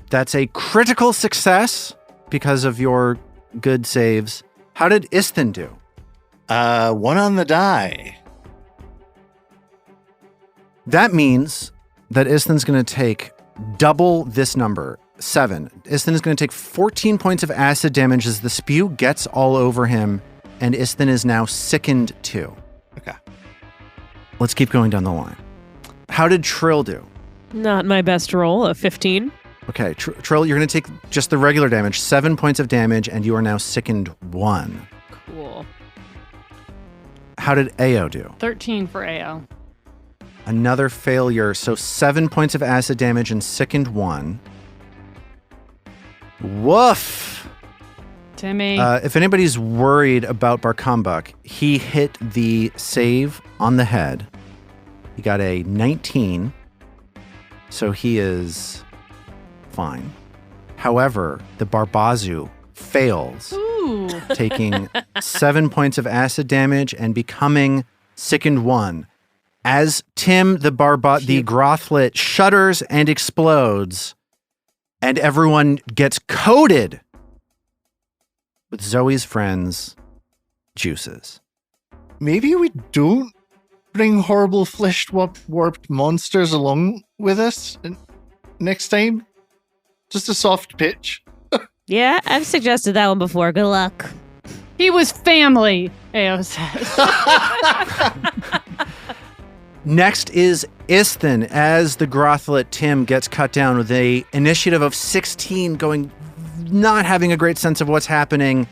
That's a critical success because of your good saves. How did Isthin do? 1 on the die. That means that Isthin's going to take double this number, 7. Isthin is going to take 14 points of acid damage as the spew gets all over him, and Isthin is now sickened 2. Okay. Let's keep going down the line. How did Trill do? Not my best roll, a 15. Okay, Trill, you're going to take just the regular damage, 7 points of damage, and you are now sickened 1. Cool. How did Ao do? 13 for AO. Another failure, so 7 points of acid damage and sickened 1. Woof! Timmy. If anybody's worried about Barkumbuk, he hit the save on the head. He got a 19, so he is fine. However, the Barbazu fails, Ooh. taking 7 points of acid damage and becoming sickened 1. As Tim, the Grothlet, shudders and explodes, and everyone gets coated with Zoe's friends' juices. Maybe we don't bring horrible flesh-warped monsters along with us next time? Just a soft pitch. Yeah, I've suggested that one before. Good luck. He was family, AO says. Next is Isthin, as the Grothlet Tim gets cut down with a initiative of 16, not having a great sense of what's happening.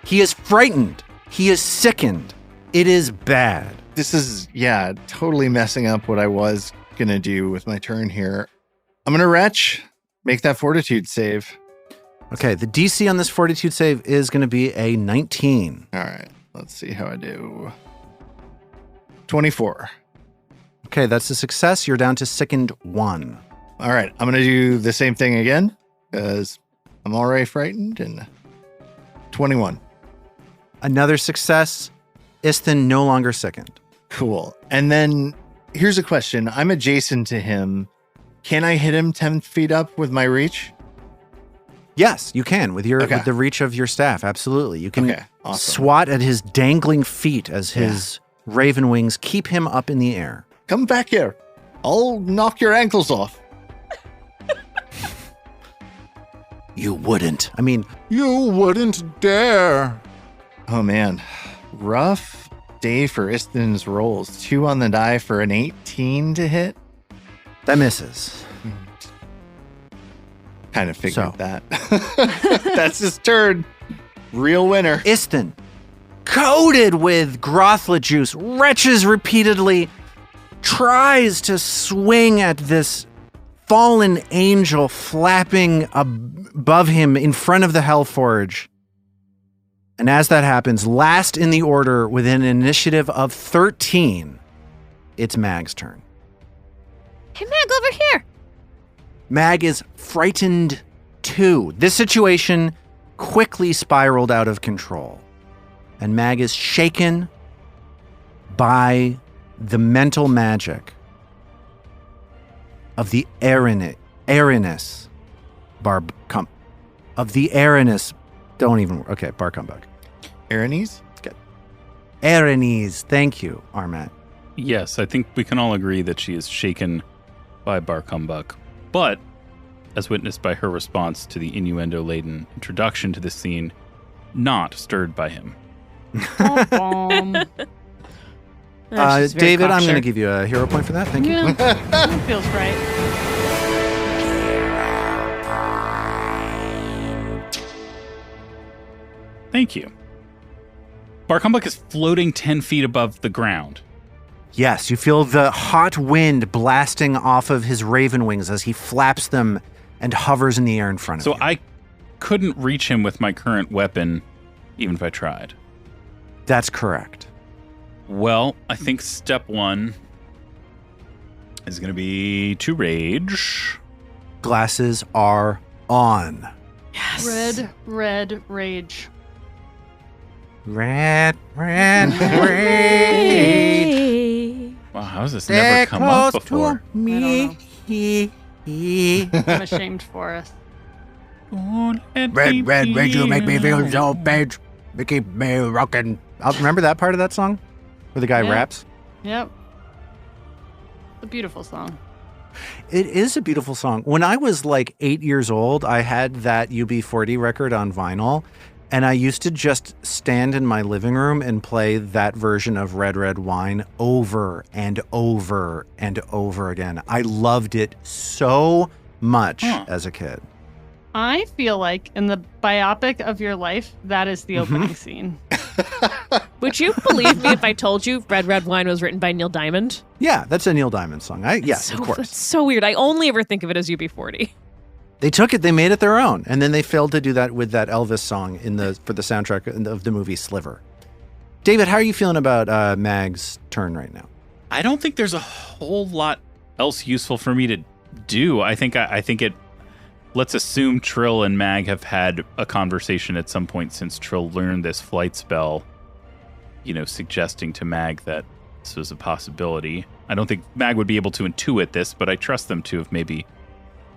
He is frightened. He is sickened. It is bad. This is, totally messing up what I was going to do with my turn here. I'm going to retch, make that fortitude save. Okay, the DC on this fortitude save is going to be a 19. All right, let's see how I do. 24. Okay, that's a success. You're down to sickened 1. All right, I'm going to do the same thing again because I'm already frightened. And 21. Another success. Isthin no longer sickened. Cool. And then here's a question. I'm adjacent to him. Can I hit him 10 feet up with my reach? Yes, you can with your Okay. with the reach of your staff. Absolutely, you can Okay, awesome. swat at his dangling feet as his raven wings keep him up in the air. Come back here. I'll knock your ankles off. You wouldn't. I mean, You wouldn't dare. Oh, man. Rough day for Isthin's rolls. 2 on the die for an 18 to hit. that misses. Kind of figured So. that. That's his turn. Real winner. Isthin, coated with Grothla juice, retches repeatedly, tries to swing at this fallen angel flapping above him in front of the Hellforge. And as that happens, last in the order with an initiative of 13, it's Mag's turn. Hey, Mag, over here. Mag is frightened too. This situation quickly spiraled out of control. And Mag is shaken by the mental magic of the Aranus of the Aranus. Don't even, okay, bar comeback. Aranese? Aranese, thank you, Armat. Yes, I think we can all agree that she is shaken by Bar Cumbuk, but as witnessed by her response to the innuendo-laden introduction to the scene, not stirred by him. David, I'm going to give you a hero point for that. Thank you. Yeah, that feels right. Thank you. Bar Cumbuk is floating 10 feet above the ground. Yes, you feel the hot wind blasting off of his raven wings as he flaps them and hovers in the air in front of So you. I couldn't reach him with my current weapon, even if I tried. That's correct. Well, I think step one is going to be to rage. Glasses are on. Yes. Red rage. Red rage. Wow, how has this never come up before? Me. I'm ashamed for us. Don't let me Red rage, you make me feel be so bad. You keep me rocking. Remember that part of that song where the guy Yeah. raps? Yep. It's a beautiful song. It is a beautiful song. When I was like 8 years old, I had that UB40 record on vinyl, and I used to just stand in my living room and play that version of Red Red Wine over and over and over again. I loved it so much as a kid. I feel like in the biopic of your life, that is the opening scene. Would you believe me if I told you Red Red Wine was written by Neil Diamond? Yeah, that's a Neil Diamond song. Yes, of course. That's so weird. I only ever think of it as UB40. They took it, they made it their own, and then they failed to do that with that Elvis song for the soundtrack of the movie Sliver. David, how are you feeling about Mag's turn right now? I don't think there's a whole lot else useful for me to do. I think it. Let's assume Trill and Mag have had a conversation at some point since Trill learned this flight spell, suggesting to Mag that this was a possibility. I don't think Mag would be able to intuit this, but I trust them to have maybe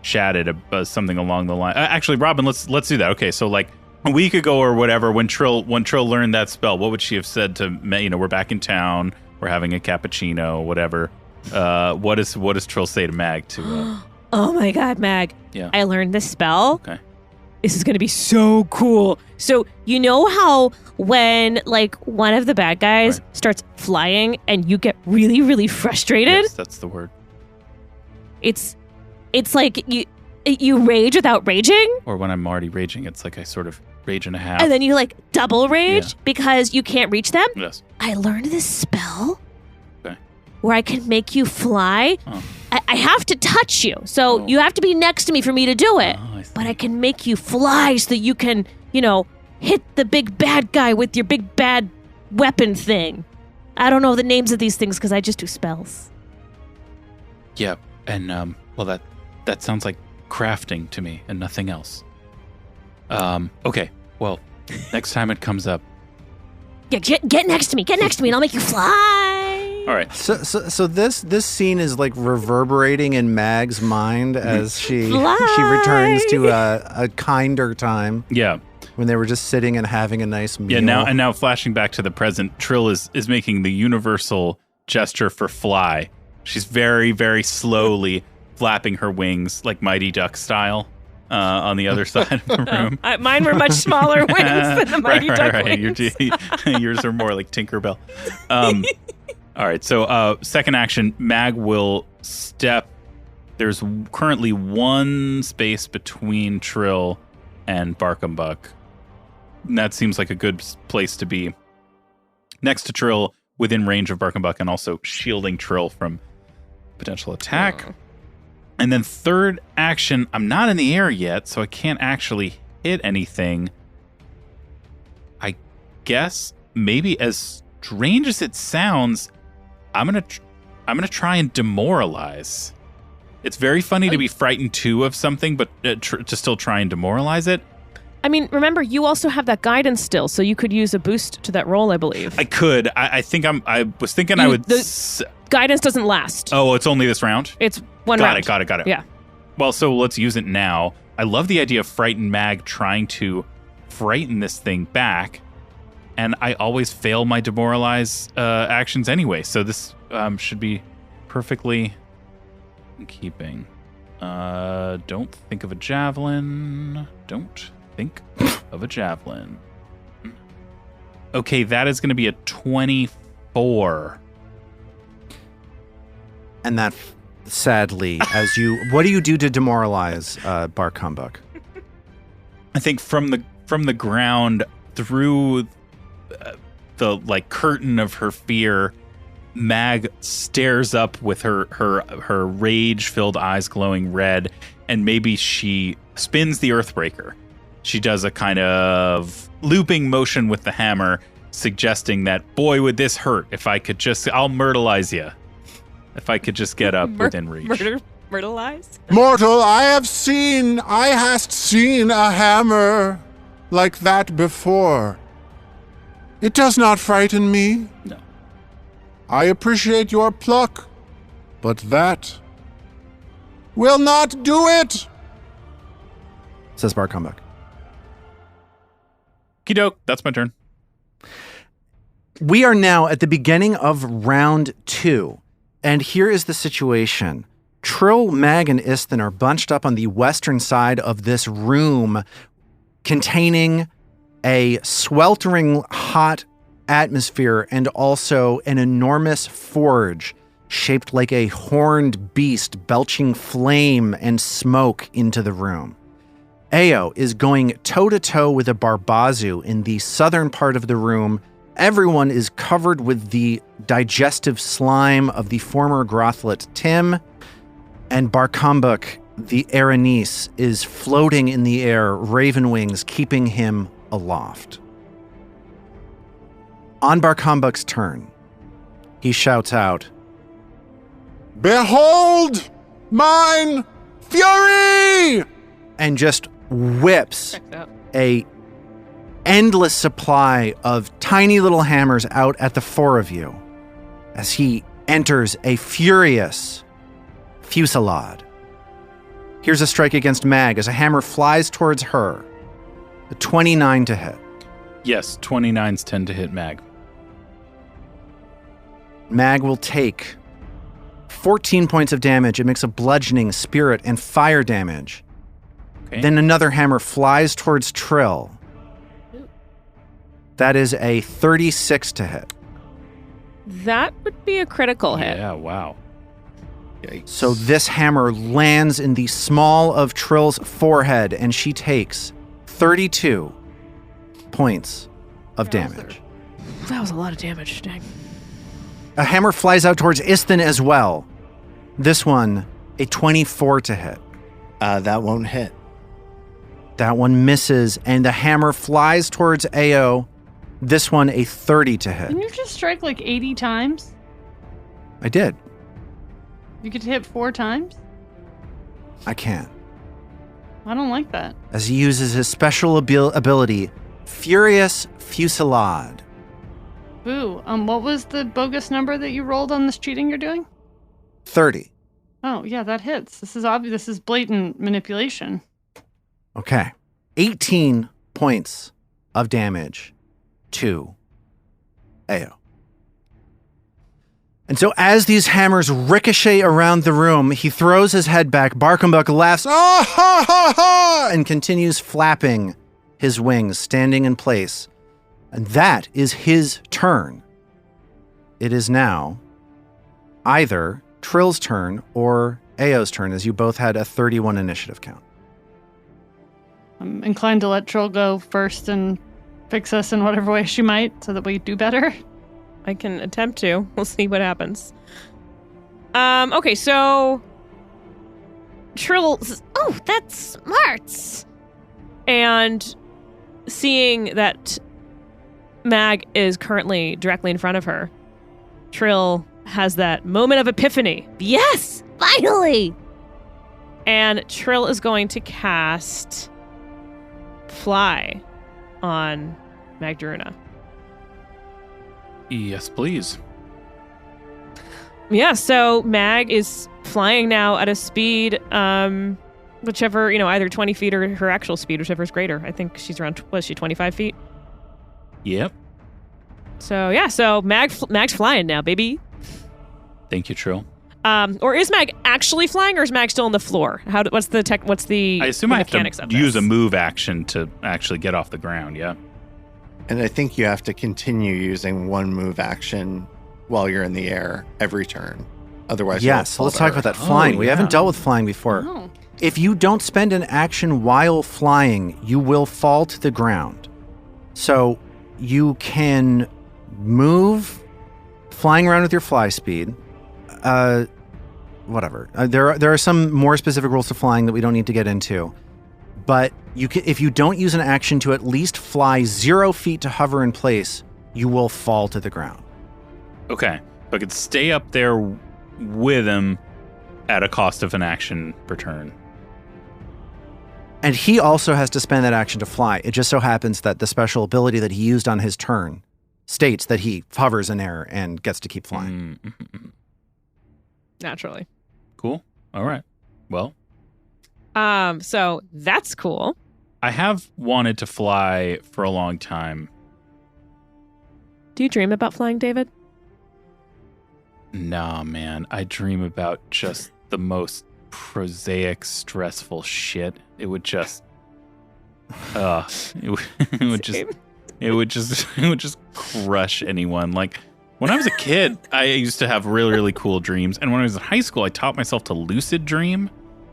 chatted something along the line. Actually, Robin, let's do that. Okay, so like a week ago or whatever, when Trill learned that spell, what would she have said to me? We're back in town, we're having a cappuccino, whatever. What does Trill say to Mag to? Oh my God, Mag. Yeah. I learned this spell. Okay. This is going to be so cool. So, you know how when like one of the bad guys starts flying and you get really, really frustrated? Yes, that's the word. It's like you rage without raging. Or when I'm already raging, it's like I sort of rage and a half. And then you like double rage because you can't reach them. Yes. I learned this spell Okay. where I can make you fly. Oh. I have to touch you. So you have to be next to me for me to do it. Oh, I see. But I can make you fly so that you can, hit the big bad guy with your big bad weapon thing. I don't know the names of these things because I just do spells. Yeah, and well, that sounds like crafting to me and nothing else. Okay, well, next time it comes up. Yeah, get next to me. Get next to me, and I'll make you fly. All right. So this scene is like reverberating in Mag's mind as she returns to a kinder time Yeah. when they were just sitting and having a nice meal. Yeah. Now flashing back to the present, Trill is making the universal gesture for fly. She's very, very slowly flapping her wings like Mighty Duck style on the other side of the room. Mine were much smaller wings than the Mighty Duck wings. Yours are more like Tinkerbell. All right, so second action, Mag will step. There's currently one space between Trill and Barkambuck. And that seems like a good place to be. Next to Trill, within range of Barkambuck, and also shielding Trill from potential attack. Oh. And then third action, I'm not in the air yet, so I can't actually hit anything. I guess maybe as strange as it sounds, I'm gonna try and demoralize. It's very funny to be frightened too of something, but to still try and demoralize it. I mean, remember, you also have that guidance still, so you could use a boost to that roll, I believe. I could. I think I was thinking I would. Guidance doesn't last. Oh, it's only this round? It's one round. Got it. Yeah. Well, so let's use it now. I love the idea of Frightened Mag trying to frighten this thing back, and I always fail my demoralize actions anyway, so this should be perfectly in keeping. Don't think of a javelin. Don't think of a javelin. Okay, that is going to be a 24. And that, sadly, what do you do to demoralize Barkambuck? I think from the ground through the like curtain of her fear, Mag stares up with her rage-filled eyes glowing red, and maybe she spins the Earthbreaker. She does a kind of looping motion with the hammer, suggesting that, boy, would this hurt if I could just, I'll myrtleize you. If I could just get up within reach. Myrtleize? Mortal, I hast seen a hammer like that before. It does not frighten me. No. I appreciate your pluck, but that will not do it. Says Barkambuck. Okey-doke, that's my turn. We are now at the beginning of round 2. And here is the situation. Trill, Mag, and Isthin are bunched up on the western side of this room containing a sweltering hot atmosphere and also an enormous forge shaped like a horned beast belching flame and smoke into the room. Ao is going toe-to-toe with a Barbazu in the southern part of the room. Everyone is covered with the digestive slime of the former Grothlet Tim, and Barkambuck, the Erenice, is floating in the air, raven wings keeping him aloft. On Barkambuck's turn, he shouts out, Behold mine fury! And just whips a endless supply of tiny little hammers out at the 4 of you as he enters a furious fusillade. Here's a strike against Mag as a hammer flies towards her. A 29 to hit. Yes, 29s tend to hit Mag. Mag will take 14 points of damage. It makes a bludgeoning, spirit, and fire damage. Okay. Then another hammer flies towards Trill. That is a 36 to hit. That would be a critical hit. Yeah, wow. Yikes. So this hammer lands in the small of Trill's forehead, and she takes 32 points of damage. That was a lot of damage, dang. A hammer flies out towards Isthin as well. This one, a 24 to hit. That won't hit. That one misses, and the hammer flies towards Ao. This one, a 30 to hit. Didn't you just strike like 80 times? I did. You could hit 4 times? I can't. I don't like that. As he uses his special ability, Furious Fusillade. Boo. What was the bogus number that you rolled on this cheating you're doing? 30. Oh, yeah, that hits. This is obvious. This is blatant manipulation. Okay. 18 points of damage to Ao. And so as these hammers ricochet around the room, he throws his head back. Barkenbuck laughs, ah, ha, ha, ha, and continues flapping his wings, standing in place. And that is his turn. It is now either Trill's turn or Ao's turn, as you both had a 31 initiative count. I'm inclined to let Trill go first and fix us in whatever way she might so that we do better. I can attempt to. We'll see what happens. Okay, so Trill says, Oh, that's smart. and seeing that Mag is currently directly in front of her, Trill has that moment of epiphany. Yes, finally. And Trill is going to cast Fly on Magdaruna. Yes, please. Yeah, so Mag is flying now at a speed, whichever, either 20 feet or her actual speed, whichever is greater. I think she's around, was she 25 feet? Yep. So, yeah, so Mag's flying now, baby. Thank you, Trill. Or is Mag actually flying, or is Mag still on the floor? What's the I assume I have mechanics to of this? use a move action to actually get off the ground, yeah? And I think you have to continue using one move action while you're in the air every turn. Otherwise, Yeah, so let's talk about that flying. We haven't dealt with flying before. Oh. If you don't spend an action while flying, you will fall to the ground. So you can move flying around with your fly speed. Whatever. There are some more specific rules to flying that we don't need to get into. But you can, if you don't use an action to at least fly 0 feet to hover in place, you will fall to the ground. Okay. But I could stay up there with him at a cost of an action per turn. And he also has to spend that action to fly. It just so happens that the special ability that he used on his turn states that he hovers in air and gets to keep flying. Mm-hmm. Naturally. Cool. All right. Well, so that's cool. I have wanted to fly for a long time. Do you dream about flying, David? Nah, man. I dream about just the most prosaic, stressful shit. It would just, it would just crush anyone. Like when I was a kid, I used to have really, really cool dreams. And when I was in high school, I taught myself to lucid dream.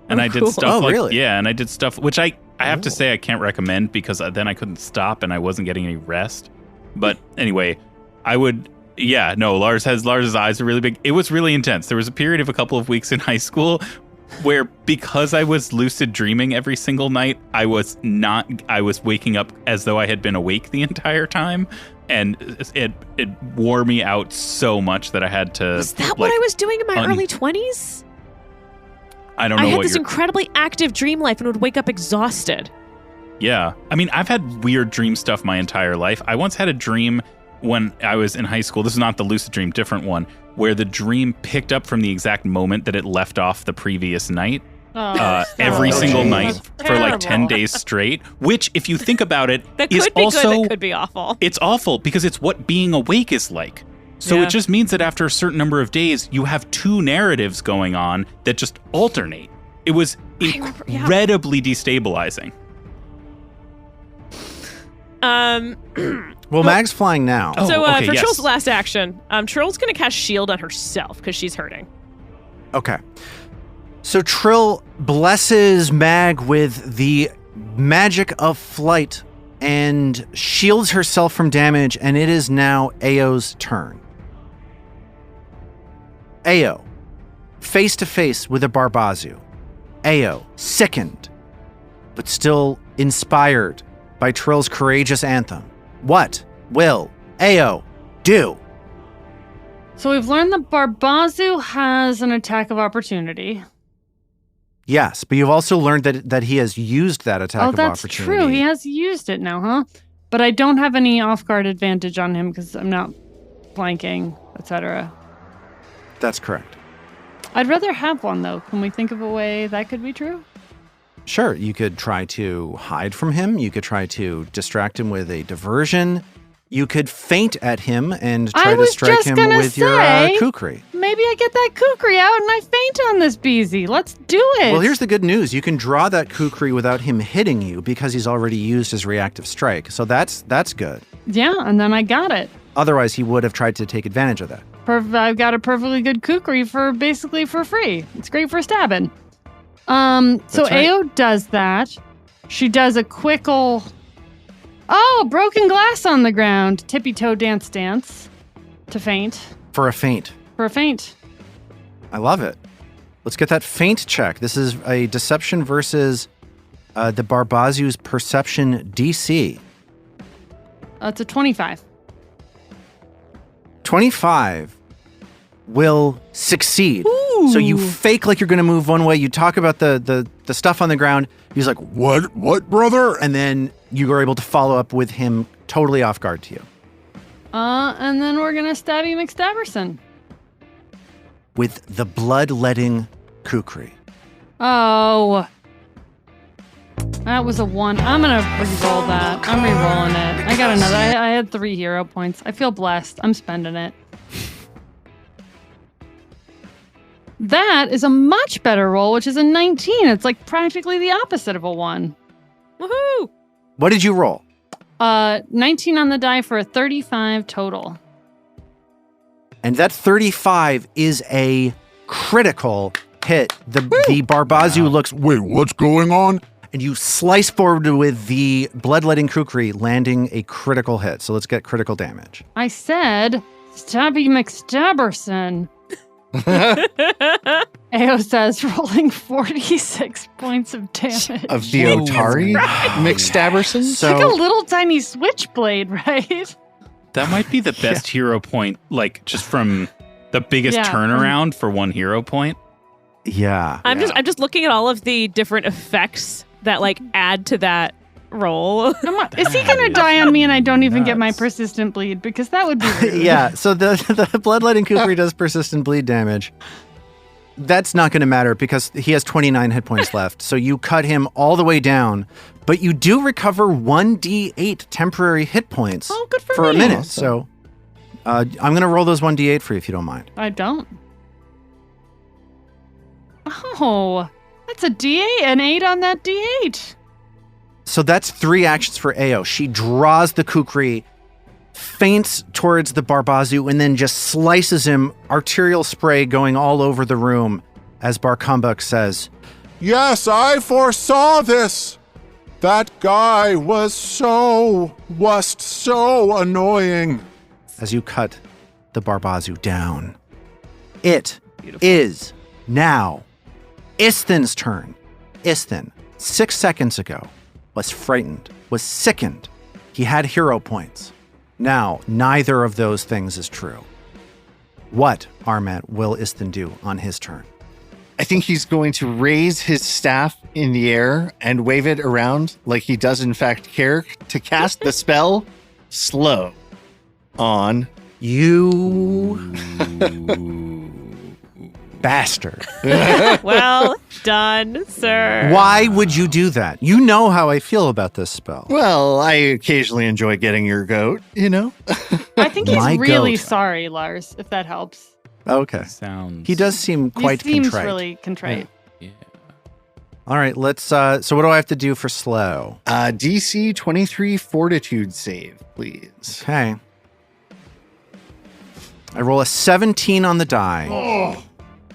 And I did cool. stuff really? Yeah, and I did stuff which I have to say I can't recommend because then I couldn't stop and I wasn't getting any rest. But anyway, Lars's eyes are really big. It was really intense. There was a period of a couple of weeks in high school where because I was lucid dreaming every single night, I was waking up as though I had been awake the entire time. And it wore me out so much that I had to. Was that what I was doing in my early 20s? I don't know. I had this incredibly active dream life and would wake up exhausted. Yeah. I mean, I've had weird dream stuff my entire life. I once had a dream when I was in high school. This is not the lucid dream, different one, where the dream picked up from the exact moment that it left off the previous night. Every single night for like 10 days straight, which if you think about it, That is could be also, good, that could be awful. It's awful because it's what being awake is like. So Yeah. it just means that after a certain number of days, you have two narratives going on that just alternate. It was incredibly destabilizing. Well, Mag's flying now. Oh, So okay, for yes. Trill's last action, Trill's going to cast Shield on herself because she's hurting. Okay. So Trill blesses Mag with the magic of flight and shields herself from damage, and it is now Ao's turn. Ao, face to face with a Barbazu. Ao, sickened, but still inspired by Trill's courageous anthem. What will Ao do? So we've learned that Barbazu has an attack of opportunity. Yes, but you've also learned that he has used that attack of opportunity. Oh, that's true. He has used it now, huh? But I don't have any off-guard advantage on him because I'm not flanking, etc. That's correct. I'd rather have one, though. Can we think of a way that could be true? Sure, you could try to hide from him. You could try to distract him with a diversion. You could feint at him and try to strike him with your kukri. Maybe I get that kukri out and I feint on this beezy. Let's do it. Well, here's the good news. You can draw that kukri without him hitting you because he's already used his reactive strike. So that's good. Yeah, and then I got it. Otherwise, he would have tried to take advantage of that. I've got a perfectly good kukri for basically for free. It's great for stabbing. So right. Ao does that. She does a quickle... Oh, broken glass on the ground. Tippy-toe dance to feint. For a feint. For a feint. I love it. Let's get that feint check. This is a deception versus the Barbazu's perception DC. It's a 25. 25 will succeed. Ooh. So you fake like you're going to move one way. You talk about the stuff on the ground. He's like, what, brother? And then you are able to follow up with him totally off guard to you. And then we're going to stabby McStabberson. With the bloodletting kukri. Oh. That was a 1. I'm going to re-roll that. I'm re-rolling it. I got another. I had 3 hero points. I feel blessed. I'm spending it. That is a much better roll, which is a 19. It's like practically the opposite of a 1. Woohoo! What did you roll? 19 on the die for a 35 total. And that 35 is a critical hit. The Barbazu looks, Wait, what's going on? and you slice forward with the bloodletting kukri, landing a critical hit. So let's get critical damage. I said, Stabby McStabberson. Ao says, rolling 46 points of damage. Of the Otari McStabberson? It's like a little tiny switchblade, right? That might be the best hero point, like just from the biggest turnaround for one hero point. Yeah. I'm just looking at all of the different effects that like add to that roll. Is he going to die on me and I don't even get my persistent bleed? Because that would be rude. Yeah, so the bloodletting kukri does persistent bleed damage. That's not going to matter because he has 29 hit points left. So you cut him all the way down, but you do recover 1d8 temporary hit points for a me. minute. Awesome. So I'm going to roll those 1d8 for you if you don't mind. I don't. Oh, that's a d8, an 8 on that d8. So that's 3 actions for Ao. She draws the kukri, feints towards the Barbazu, and then just slices him, arterial spray going all over the room, as Barkumbuk says, Yes, I foresaw this. That guy was so annoying. as you cut the Barbazu down. It is now Isthin's turn. Isthin, 6 seconds ago, was frightened, was sickened. He had hero points. Now, neither of those things is true. What, Armat, will Isthin do on his turn? I think he's going to raise his staff in the air and wave it around like he does in fact care to cast the spell Slow on You bastard. Well done, sir. Why would you do that? You know how I feel about this spell. Well, I occasionally enjoy getting your goat, you know? I think he's My really goat. sorry, Lars, if that helps. Okay. Sounds. He does seem quite he seems contrite. really contrite. Yeah. All right, let's so what do I have to do for slow? DC 23 fortitude save, please. Okay. I roll a 17 on the die.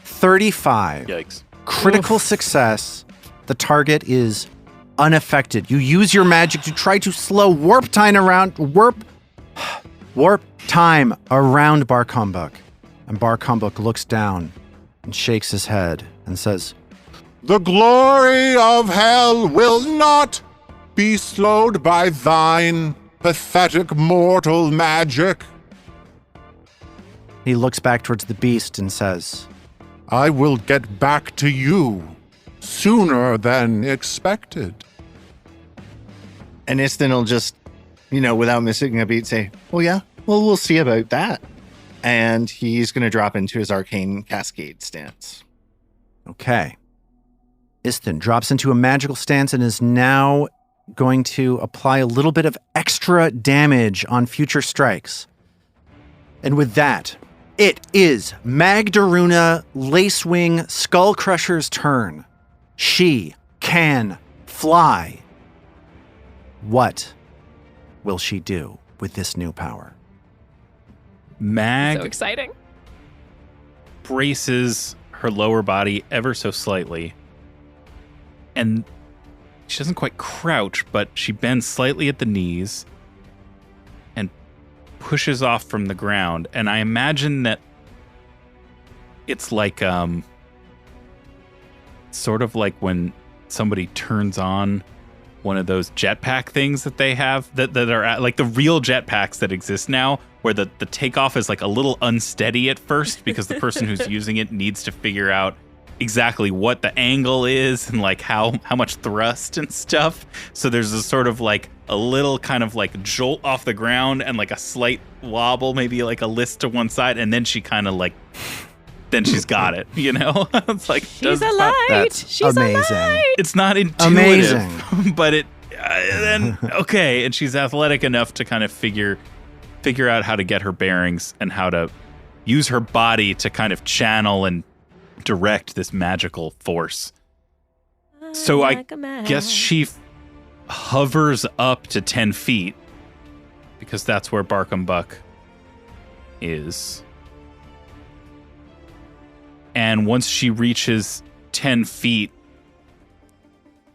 35. Yikes. Critical success. The target is unaffected. You use your magic to try to slow warp time around Barkumbuk. And Barkumbuk looks down and shakes his head and says, The glory of hell will not be slowed by thine pathetic mortal magic. He looks back towards the beast and says, I will get back to you sooner than expected. And Istin will just, without missing a beat, say, well, yeah, well, we'll see about that. And he's going to drop into his arcane cascade stance. okay. Istin drops into a magical stance and is now going to apply a little bit of extra damage on future strikes. And with that, it is Magdaruna Lacewing Skullcrusher's turn. She can fly. What will she do with this new power? Mag So exciting. braces her lower body ever so slightly. And she doesn't quite crouch, but she bends slightly at the knees and pushes off from the ground. And I imagine that it's like sort of like when somebody turns on one of those jetpack things that they have that are like the real jetpacks that exist now, where the takeoff is like a little unsteady at first because the person who's using it needs to figure out exactly what the angle is and like how much thrust and stuff. So there's a sort of like a little kind of like jolt off the ground and like a slight wobble, maybe like a list to one side, and then she kind of like then she's got it, It's like She's a light. That's She's amazing. a light. it's not intuitive, Amazing. but it then okay, and she's athletic enough to kind of figure out how to get her bearings and how to use her body to kind of channel and direct this magical force. So I guess she hovers up to 10 feet because that's where Barkham Buck is. And once she reaches 10 feet,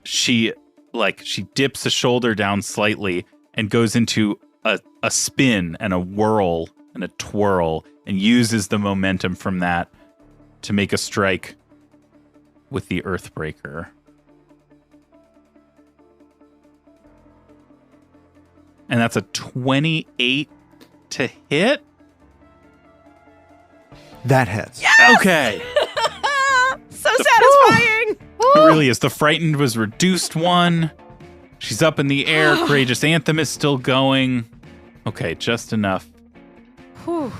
she dips a shoulder down slightly and goes into a spin and a whirl and a twirl and uses the momentum from that to make a strike with the Earthbreaker. And that's a 28 to hit. That hits. Okay. So satisfying. It really is. The Frightened was reduced one. She's up in the air. Courageous Anthem is still going. Okay, just enough Whew.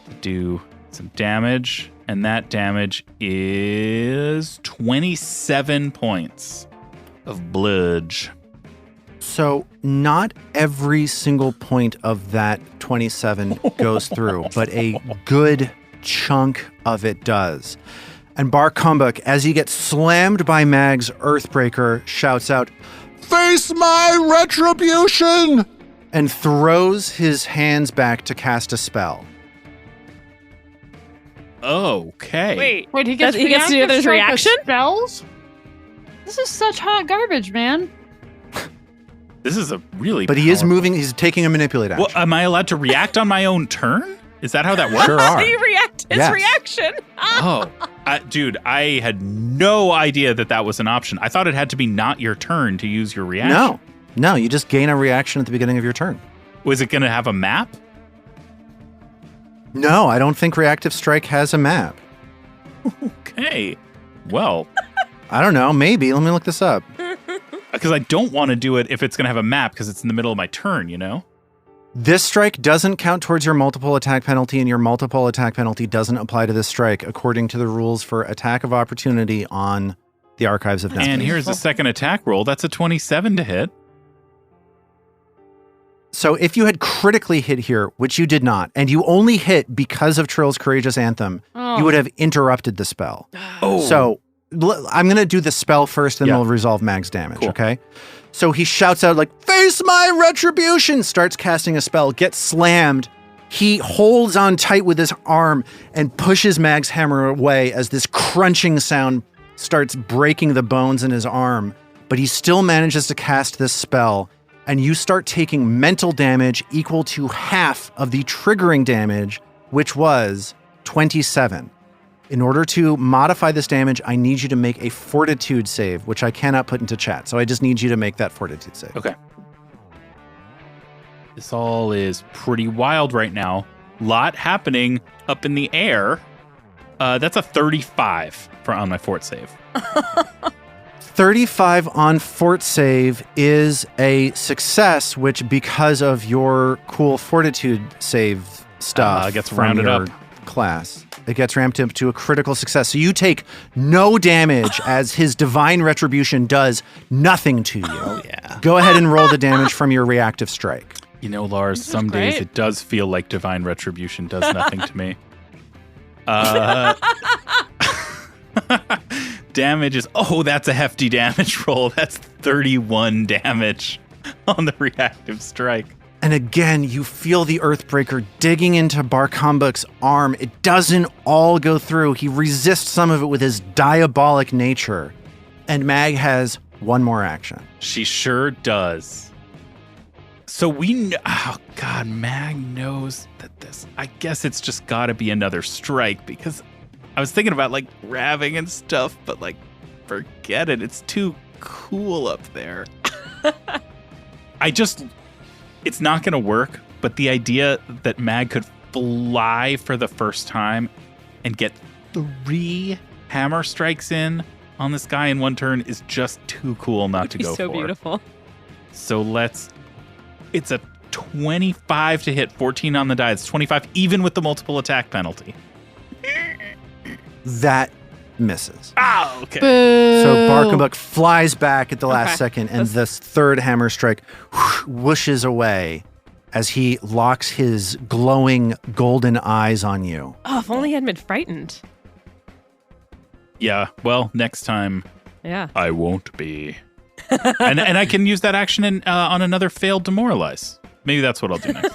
to do some damage. And that damage is 27 points of bludge. So not every single point of that 27 goes through, but a good chunk of it does. And Bar Kumbuk, as he gets slammed by Mag's Earthbreaker, shouts out, Face my retribution! and throws his hands back to cast a spell. Okay. Wait, he gets He gets to do reactive his strike reaction? with spells? This is such hot garbage, man. This is a really But he is powerful- moving, he's taking a manipulate action. Well, am I allowed to react on my own turn? Is that how that works? Sure are. You react his Yes. reaction. Oh, dude, I had no idea that was an option. I thought it had to be not your turn to use your reaction. No, you just gain a reaction at the beginning of your turn. Was it going to have a map? No, I don't think Reactive Strike has a map. Okay. Well, I don't know, maybe. Let me look this up. because I don't want to do it if it's going to have a map because it's in the middle of my turn, This strike doesn't count towards your multiple attack penalty, and your multiple attack penalty doesn't apply to this strike according to the rules for attack of opportunity on the Archives of Nothing. And here's the second attack roll. That's a 27 to hit. So if you had critically hit here, which you did not, and you only hit because of Trill's Courageous Anthem, Oh. you would have interrupted the spell. Oh. So I'm going to do the spell first, and Yeah. we'll resolve Mag's damage, Cool. okay? So he shouts out like, face my retribution, starts casting a spell, gets slammed. He holds on tight with his arm and pushes Mag's hammer away as this crunching sound starts breaking the bones in his arm. But he still manages to cast this spell, and you start taking mental damage equal to half of the triggering damage, which was 27. In order to modify this damage, I need you to make a fortitude save, which I cannot put into chat. So I just need you to make that fortitude save. Okay. This all is pretty wild right now. lot happening up in the air. That's a 35 on my fort save. 35 on fort save is a success, which because of your cool fortitude save stuff gets from rounded your up. class, it gets ramped up to a critical success. So you take no damage as his divine retribution does nothing to you. Oh, yeah. Go ahead and roll the damage from your reactive strike. You know, Lars, This is some days great. it does feel like divine retribution does nothing to me. Damage is, that's a hefty damage roll. That's 31 damage on the reactive strike. And again, you feel the Earthbreaker digging into Barkumbuk's arm. It doesn't all go through. He resists some of it with his diabolic nature. And Mag has one more action. She sure does. So Mag knows that this, I guess it's just got to be another strike, because I was thinking about like grabbing and stuff, but like, forget it. It's too cool up there. It's not going to work, but the idea that Mag could fly for the first time and get 3 hammer strikes in on this guy in one turn is just too cool not to It'd be go so for. beautiful. So it's a 25 to hit, 14 on the die. It's 25 even with the multiple attack penalty. That misses. Oh, okay. Boo. So Barkumbuk flies back at the last Okay. second, and this third hammer strike whooshes away as he locks his glowing golden eyes on you. Oh, if only he hadn't been frightened. Yeah, well, next time Yeah. I won't be. and I can use that action on another failed demoralize. Maybe that's what I'll do next.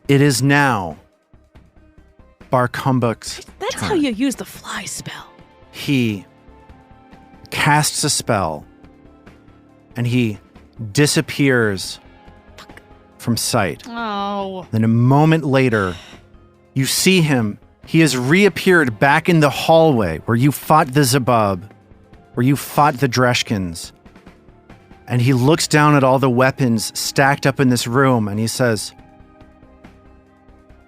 It is now Barkumbuk's That's turn. how you use the fly spell. He casts a spell and he disappears from sight. Oh. Then a moment later, you see him. He has reappeared back in the hallway where you fought the Zabub, where you fought the Dreshkins. And he looks down at all the weapons stacked up in this room and he says,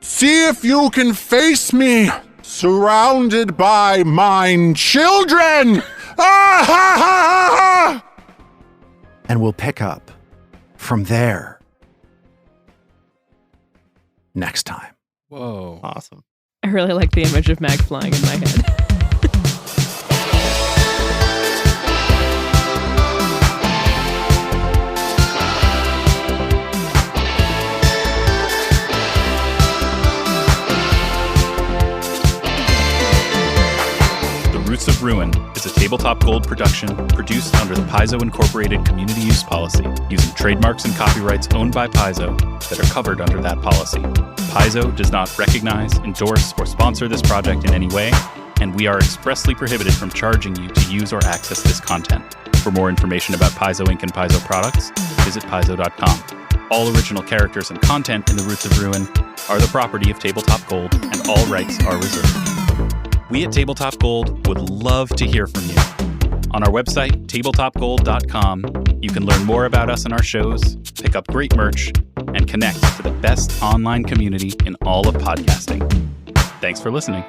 See if you can face me, surrounded by mine children! Ah, ha, ha, ha, ha! and we'll pick up from there next time. Whoa. Awesome. I really like the image of Mag flying in my head. Roots of Ruin is a Tabletop Gold production produced under the Paizo Incorporated Community Use Policy, using trademarks and copyrights owned by Paizo that are covered under that policy. Paizo does not recognize, endorse, or sponsor this project in any way, and we are expressly prohibited from charging you to use or access this content. For more information about Paizo Inc. and Paizo products, visit paizo.com. All original characters and content in the Roots of Ruin are the property of Tabletop Gold, and all rights are reserved. We at Tabletop Gold would love to hear from you. On our website, tabletopgold.com, you can learn more about us and our shows, pick up great merch, and connect to the best online community in all of podcasting. Thanks for listening.